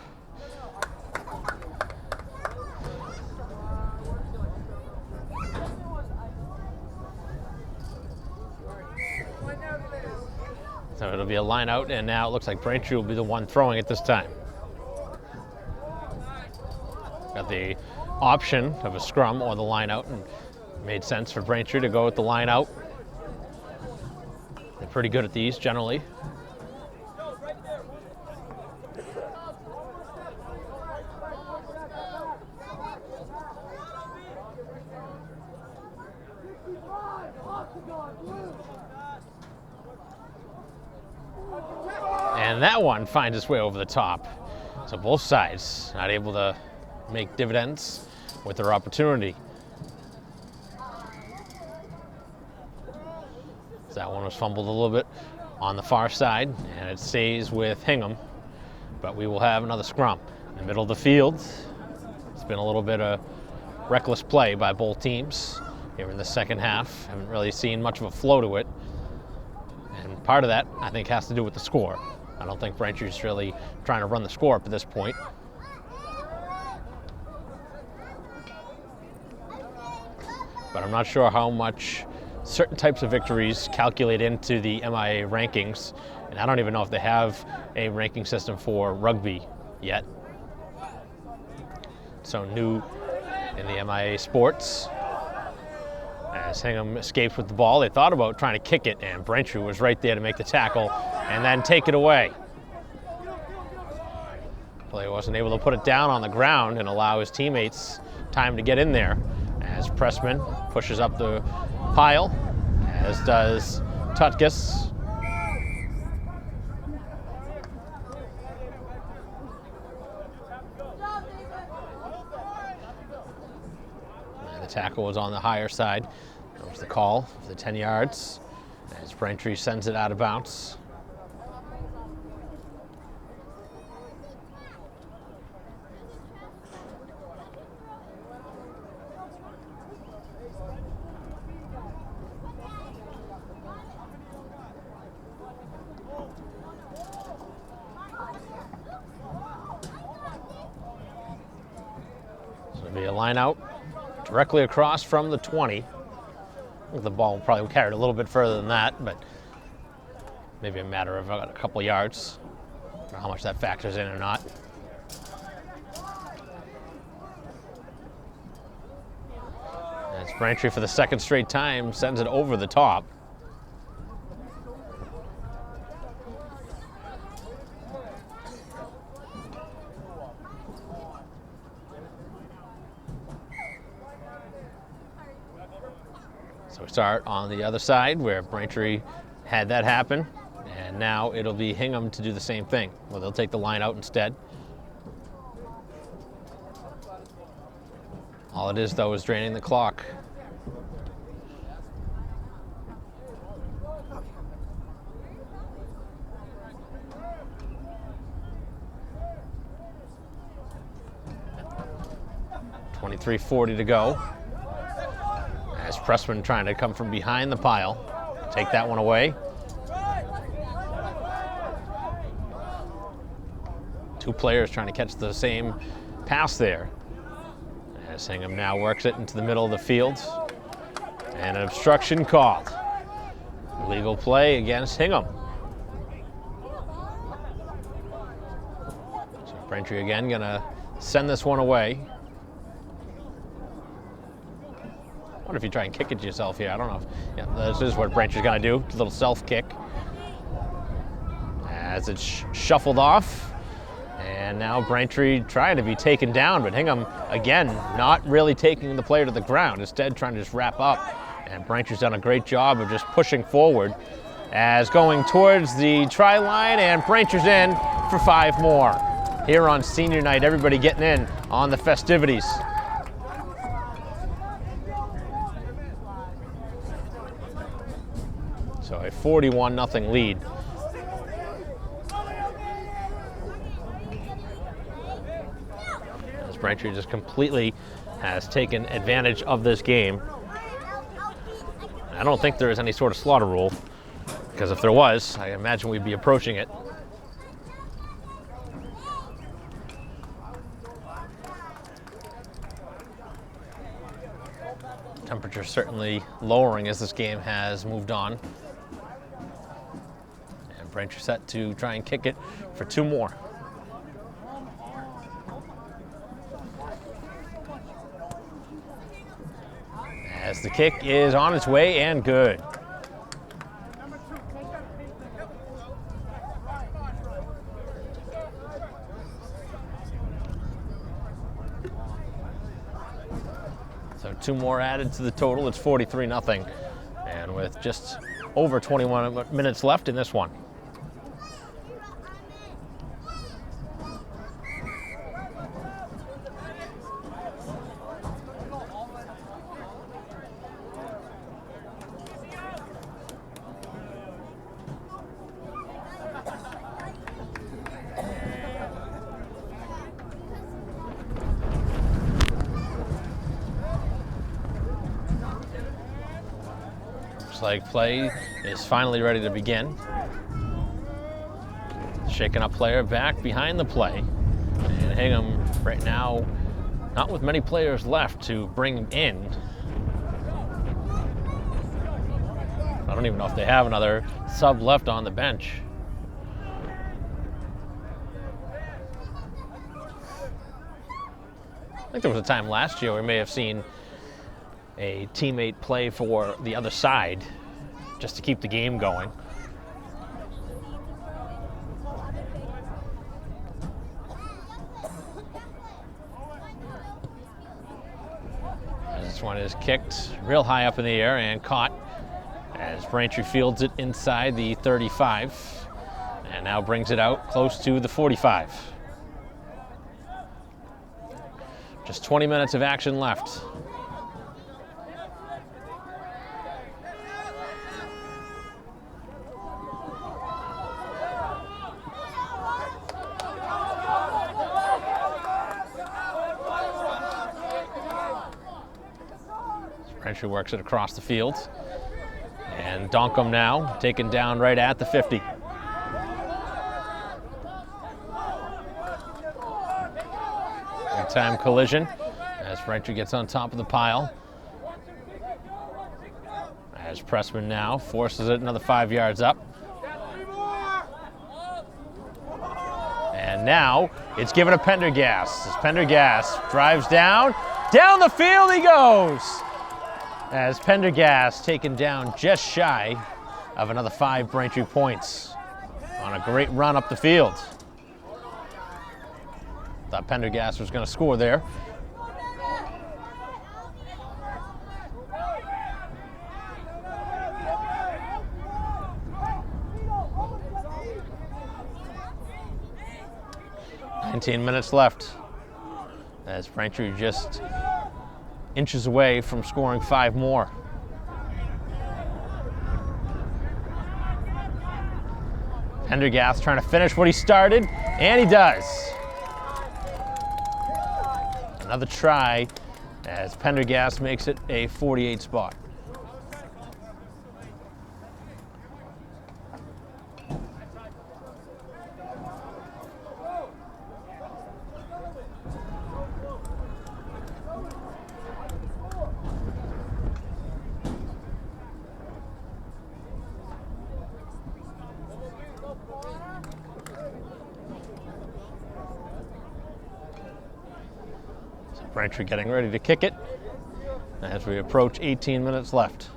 S2: So it'll be a line out, and now it looks like Braintree will be the one throwing it this time. Got the option of a scrum or the line out, and it made sense for Braintree to go with the line out. They're pretty good at these generally. And that one finds its way over the top. So both sides not able to make dividends with their opportunity. So that one was fumbled a little bit on the far side, and it stays with Hingham. But we will have another scrum in the middle of the field. It's been a little bit of reckless play by both teams here in the second half. Haven't really seen much of a flow to it. And part of that, I think, has to do with the score. I don't think Braintree's really trying to run the score up at this point. But I'm not sure how much certain types of victories calculate into the MIA rankings. And I don't even know if they have a ranking system for rugby yet. So new in the MIA sports. As Hingham escapes with the ball, they thought about trying to kick it, and Braintree was right there to make the tackle and then take it away. Player wasn't able to put it down on the ground and allow his teammates time to get in there, as Pressman pushes up the pile, as does Tutkus. And the tackle was on the higher side. That was the call for the 10 yards, as Braintree sends it out of bounds. So it'll be a line out directly across from the 20. The ball probably carried a little bit further than that, but maybe a matter of a couple yards. I don't know how much that factors in or not. As Braintree, for the second straight time, sends it over the top. So we start on the other side where Braintree had that happen, and now it'll be Hingham to do the same thing. Well, they'll take the line out instead. All it is, though, is draining the clock. .23:40 to go. As Pressman trying to come from behind the pile, take that one away. Two players trying to catch the same pass there. As Hingham now works it into the middle of the field. And an obstruction called. Illegal play against Hingham. So Braintree again gonna send this one away. I wonder if you try and kick it to yourself here. I don't know. Yeah, this is what Braintree's gonna do. A little self kick. As it's shuffled off. And now Braintree trying to be taken down, but Hingham, again, not really taking the player to the ground, instead trying to just wrap up. And Braintree's done a great job of just pushing forward as going towards the try line, and Braintree's in for 5 more. here on senior night. Everybody getting in on the festivities. So a 41-0 lead. As Braintree just completely has taken advantage of this game. I don't think there is any sort of slaughter rule, because if there was, I imagine we'd be approaching it. Temperature certainly lowering as this game has moved on. And Braintree set to try and kick it for 2 more. As the kick is on its way and good. So 2 more added to the total. It's 43-0. And with just over 21 minutes left in this one. Looks like play is finally ready to begin. Shaking up player back behind the play. And Hingham right now, not with many players left to bring in. I don't even know if they have another sub left on the bench. I think there was a time last year we may have seen a teammate play for the other side just to keep the game going. This one is kicked real high up in the air and caught as Braintree fields it inside the 35 and now brings it out close to the 45. Just 20 minutes of action left. Braintree works it across the field. And Donkum now taken down right at the 50. Big time collision as Braintree gets on top of the pile. As Pressman now forces it another 5 yards up. And now it's given to Pendergast. As Pendergast drives down the field he goes. As Pendergast taken down just shy of another 5 Braintree points on a great run up the field. Thought Pendergast was going to score there. "19 minutes left as Braintree just inches away from scoring 5 more. Pendergast trying to finish what he started, and he does. Another try as Pendergast makes it a 48 spot. Braintree getting ready to kick it as we approach 18 minutes left.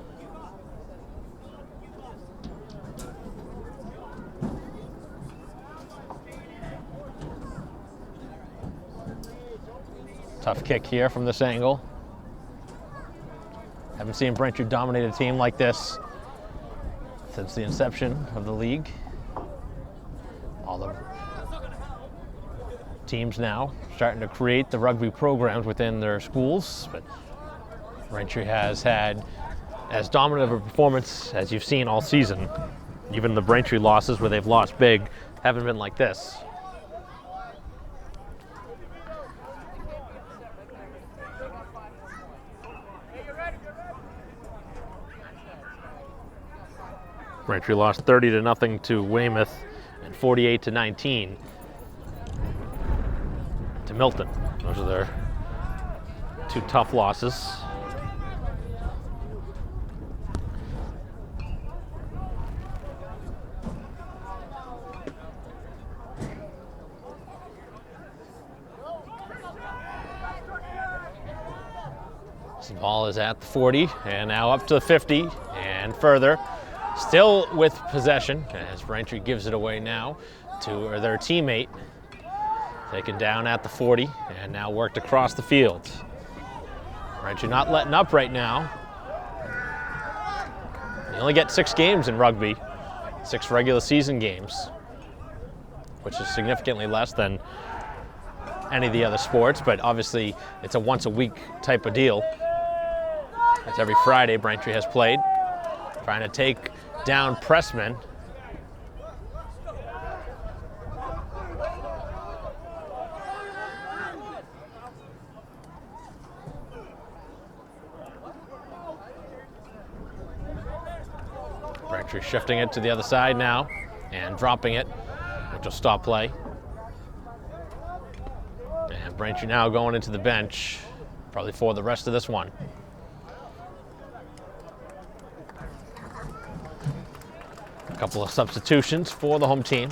S2: Tough kick here from this angle. Haven't seen Braintree dominate a team like this since the inception of the league. teams now starting to create the rugby programs within their schools, but Braintree has had as dominant of a performance as you've seen all season. Even the Braintree losses where they've lost big haven't been like this. Braintree lost 30-0 to Weymouth and 48-19 to Milton. Those are their two tough losses. This ball is at the 40 and now up to the 50 and further. Still with possession as Braintree gives it away now to their teammate. Taken down at the 40 and now worked across the field. Braintree not letting up right now. You only get 6 games in rugby, 6 regular season games, which is significantly less than any of the other sports, but obviously it's a once a week type of deal. It's every Friday Braintree has played, trying to take down Pressman. Braintree shifting it to the other side now and dropping it, which will stop play. And Braintree now going into the bench, probably for the rest of this one. A couple of substitutions for the home team.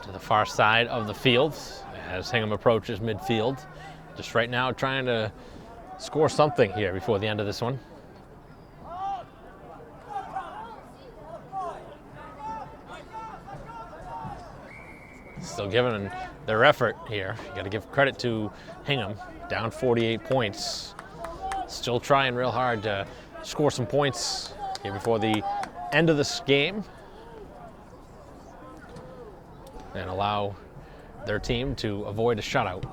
S2: To the far side of the field as Hingham approaches midfield. Just right now trying to score something here before the end of this one. Still giving their effort here. You got to give credit to Hingham, down 48 points. Still trying real hard to score some points here before the end of this game and allow their team to avoid a shutout.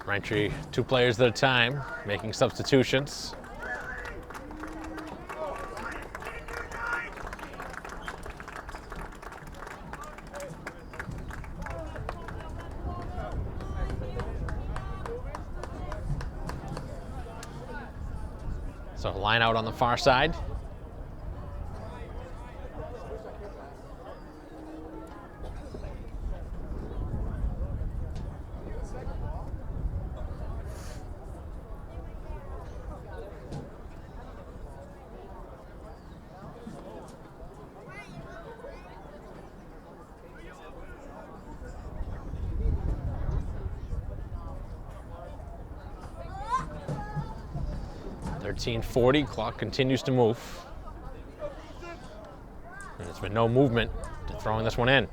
S2: Braintree, 2 players at a time, making substitutions. So line out on the far side. .13:40, clock continues to move. And there's been no movement to throwing this one in.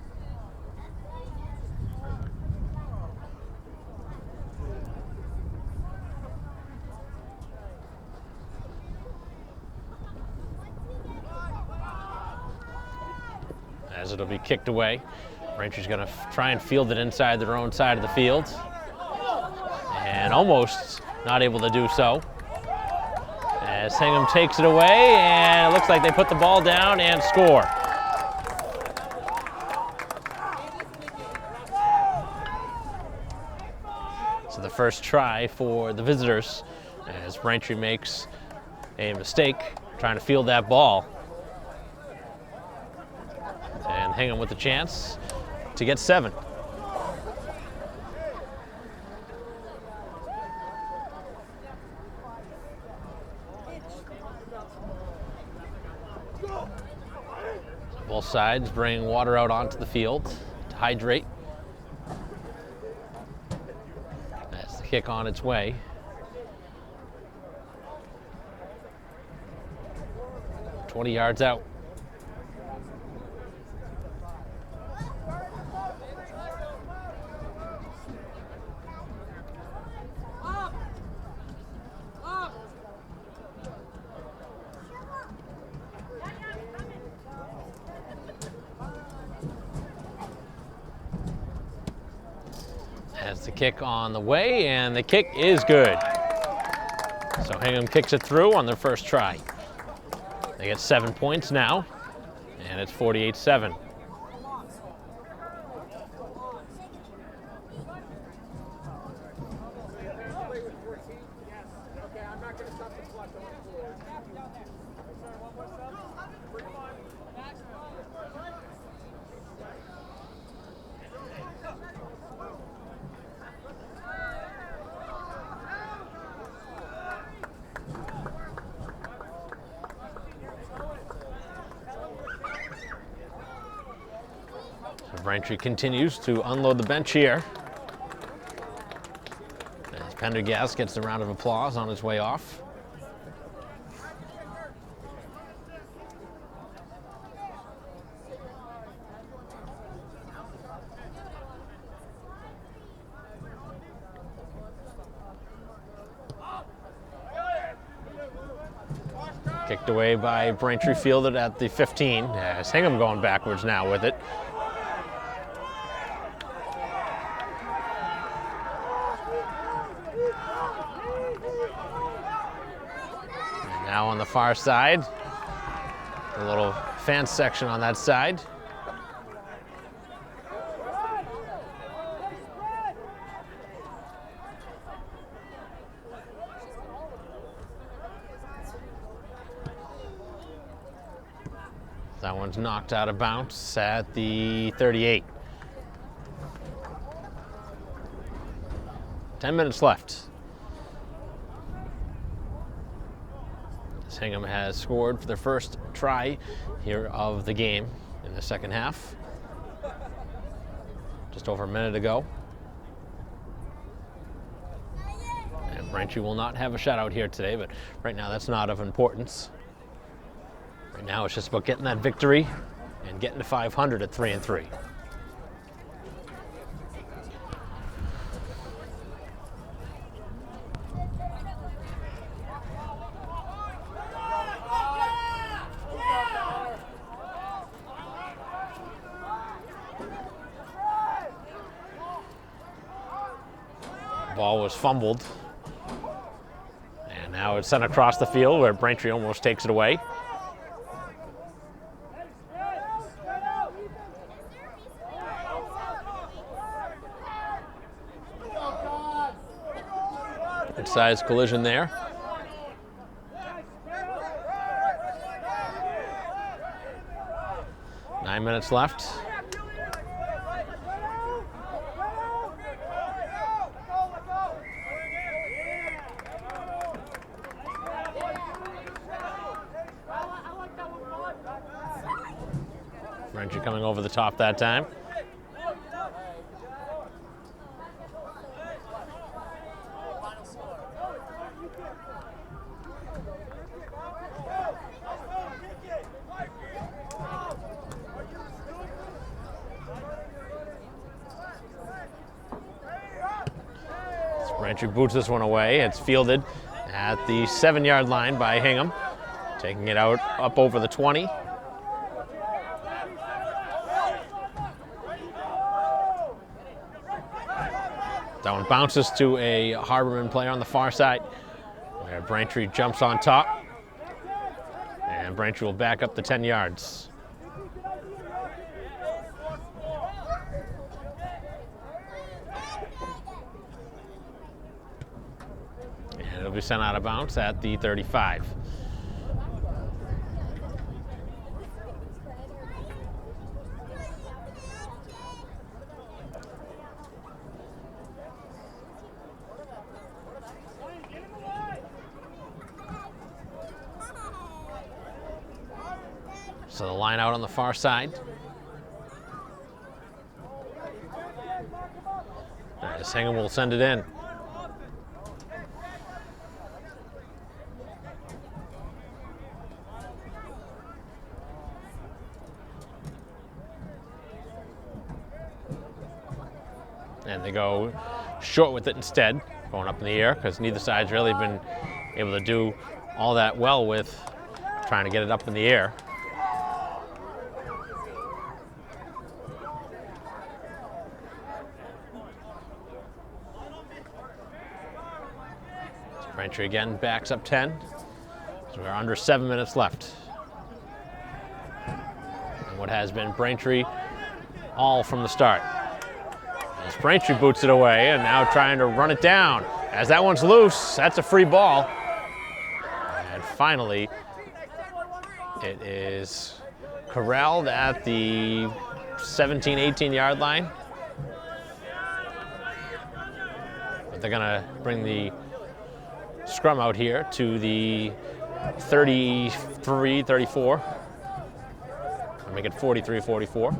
S2: As it'll be kicked away. Braintree's gonna try and field it inside their own side of the field. And almost not able to do so. As Hingham takes it away, and it looks like they put the ball down and score. So the first try for the visitors as Braintree makes a mistake trying to field that ball. And Hingham with the chance to get 7. Both sides bring water out onto the field to hydrate. That's the kick on its way. "20 yards out. That's the kick on the way, and the kick is good. So Hingham kicks it through on their first try. They get 7 points now, and it's 48-7. Braintree continues to unload the bench here. As Pendergast gets a round of applause on his way off. Kicked away by Braintree, fielded at the 15. As Hingham going backwards now with it. Now on the far side, a little fan section on that side. That one's knocked out of bounds at the 38. 10 minutes left. Hingham has scored for their first try here of the game in the second half. Just over a minute ago. And Braintree will not have a shutout here today, but right now that's not of importance. Right now it's just about getting that victory and getting to 500 at 3-3. Ball was fumbled, and now it's sent across the field where Braintree almost takes it away. Good size collision there. Nine minutes left. Braintree coming over the top that time. Braintree boots this one away. It's fielded at the 7-yard line by Hingham, taking it out up over the 20. That one bounces to a Harborman player on the far side, where Braintree jumps on top, and Braintree will back up the 10 yards. And it'll be sent out of bounds at the 35. So the line out on the far side. As Hingham will send it in. And they go short with it instead, going up in the air, because neither side's really been able to do all that well with trying to get it up in the air. So Braintree again backs up 10. So we're under 7 minutes left. And what has been Braintree all from the start. As Braintree boots it away and now trying to run it down. As that one's loose, that's a free ball. And finally, it is corralled at the 17, 18 yard line. But they're gonna bring the scrum out here to the 33, 34. I'll make it 43, 44.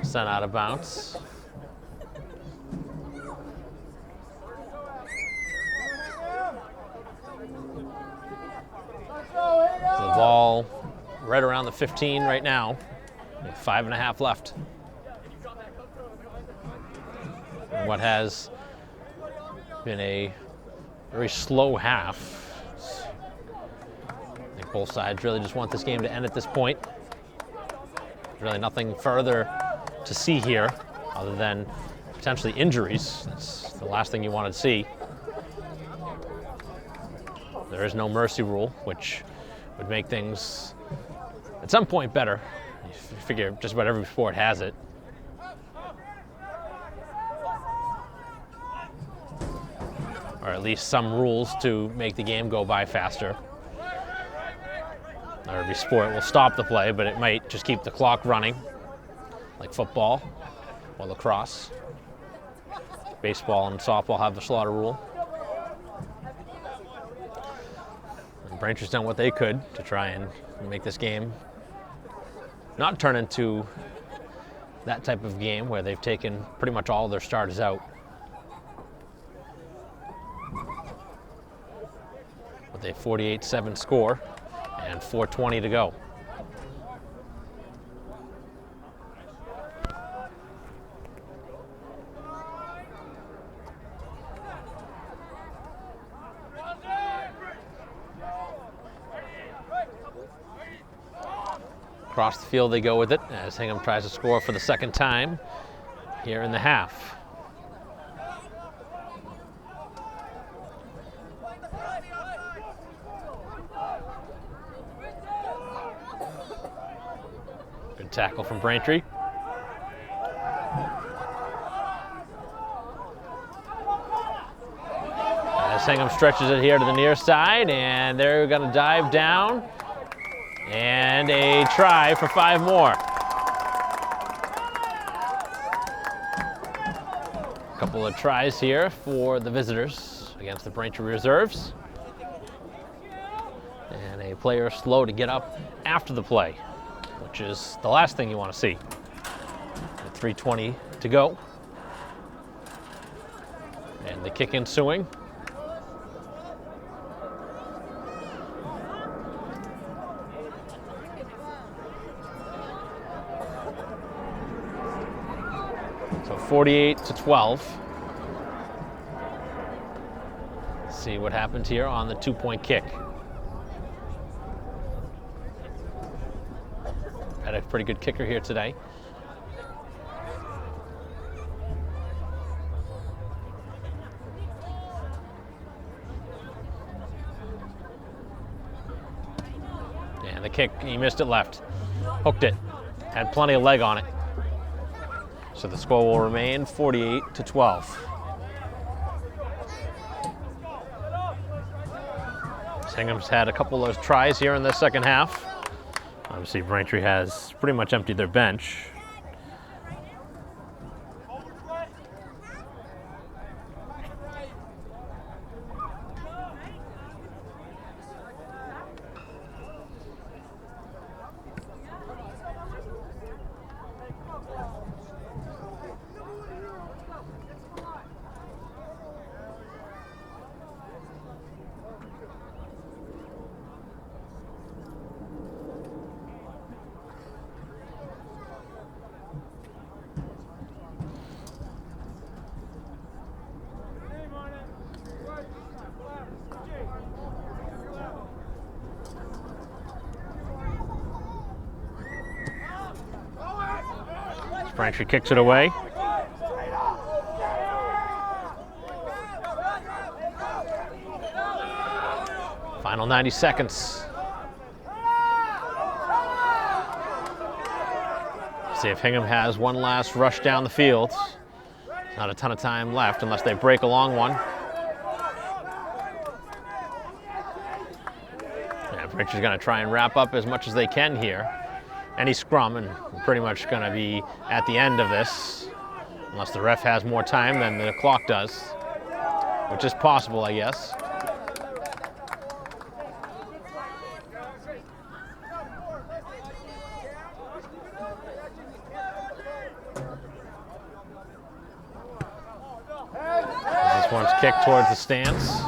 S2: Sent out of bounds. The ball right around the 15 right now, with 5.5 left. And what has been a very slow half. I think both sides really just want this game to end at this point. There's really nothing further to see here other than potentially injuries. That's the last thing you want to see. There is no mercy rule, which would make things at some point better. You figure just about every sport has it. Or at least some rules to make the game go by faster. Not every sport will stop the play, but it might just keep the clock running. Like football or lacrosse. Baseball and softball have the slaughter rule. And Braintree's done what they could to try and make this game not turn into that type of game where they've taken pretty much all of their starters out. With a 48-7 score and 4:20 to go. Across the field they go with it as Hingham tries to score for the second time here in the half. Good tackle from Braintree. As Hingham stretches it here to the near side, and they're going to dive down. And a try for 5 more. A couple of tries here for the visitors against the Braintree reserves. And a player slow to get up after the play, which is the last thing you want to see. With 3:20 to go. And the kick ensuing. So 48-12. See what happens here on the 2-point kick. Had a pretty good kicker here today. And the kick, he missed it left. Hooked it. Had plenty of leg on it. So the score will remain 48-12. Hingham's had a couple of tries here in the second half. Obviously, Braintree has pretty much emptied their bench. Braintree kicks it away. Final 90 seconds. See if Hingham has one last rush down the field. Not a ton of time left unless they break a long one. Yeah, Braintree's going to try and wrap up as much as they can here. Any scrum, and pretty much going to be at the end of this, unless the ref has more time than the clock does, which is possible, I guess. This one's kicked towards the stands.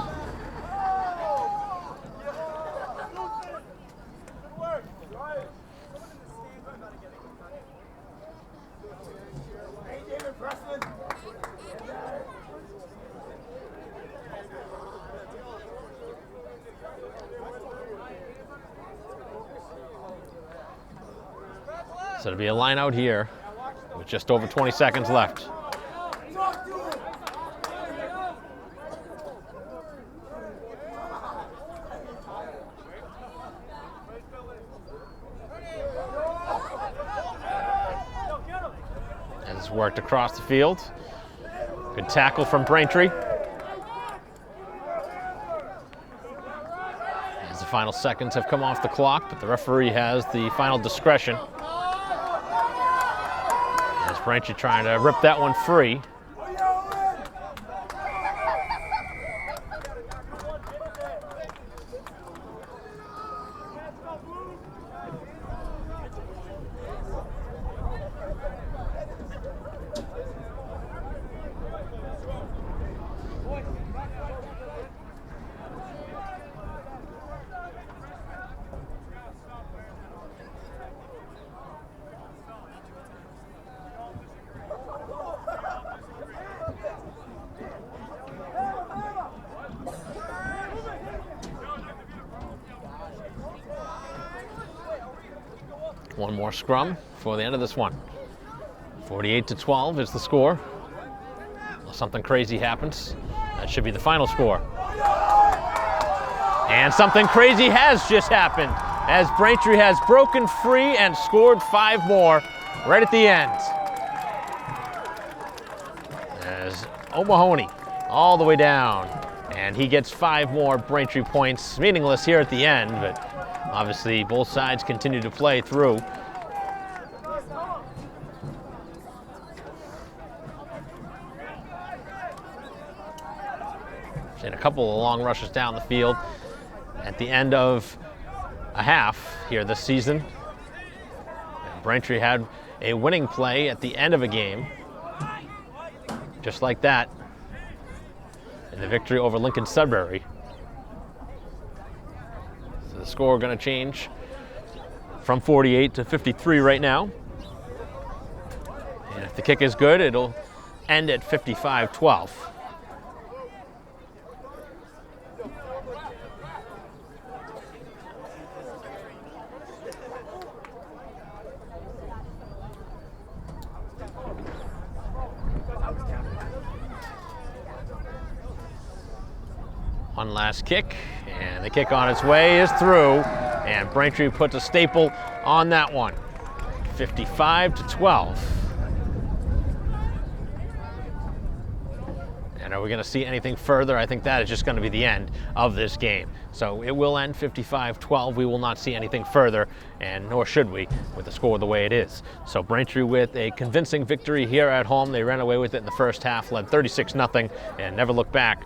S2: So it'll be a line out here with just over 20 seconds left. Has worked across the field. Good tackle from Braintree. As the final seconds have come off the clock, but the referee has the final discretion. As Braintree trying to rip that one free. One more scrum before the end of this one. 48-12 is the score. Unless something crazy happens, that should be the final score. And something crazy has just happened, as Braintree has broken free and scored 5 more right at the end. As O'Mahony all the way down, and he gets 5 more Braintree points. Meaningless here at the end, but obviously both sides continue to play through. Seen a couple of long rushes down the field at the end of a half here this season. And Braintree had a winning play at the end of a game, just like that, in the victory over Lincoln Sudbury. So the score going to change from 48 to 53 right now. And if the kick is good, it'll end at 55-12. One last kick, and the kick on its way is through, and Braintree puts a staple on that one. 55-12. And are we going to see anything further? I think that is just going to be the end of this game. So it will end 55-12. We will not see anything further, and nor should we, with the score the way it is. So Braintree with a convincing victory here at home. They ran away with it in the first half, led 36-0, and never looked back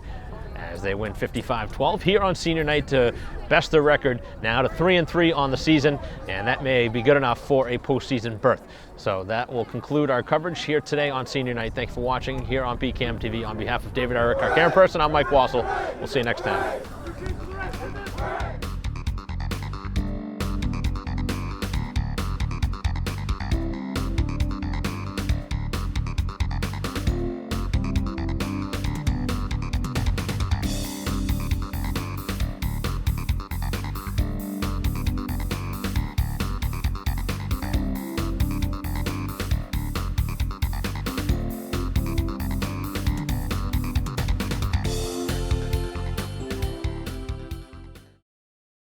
S2: as they win 55-12 here on senior night to best their record now to 3-3 on the season, and that may be good enough for a postseason berth. So that will conclude our coverage here today on senior night. Thank you for watching here on PCAM TV. On behalf of David Eric, our camera person, I'm Mike Wassel. We'll see you next time.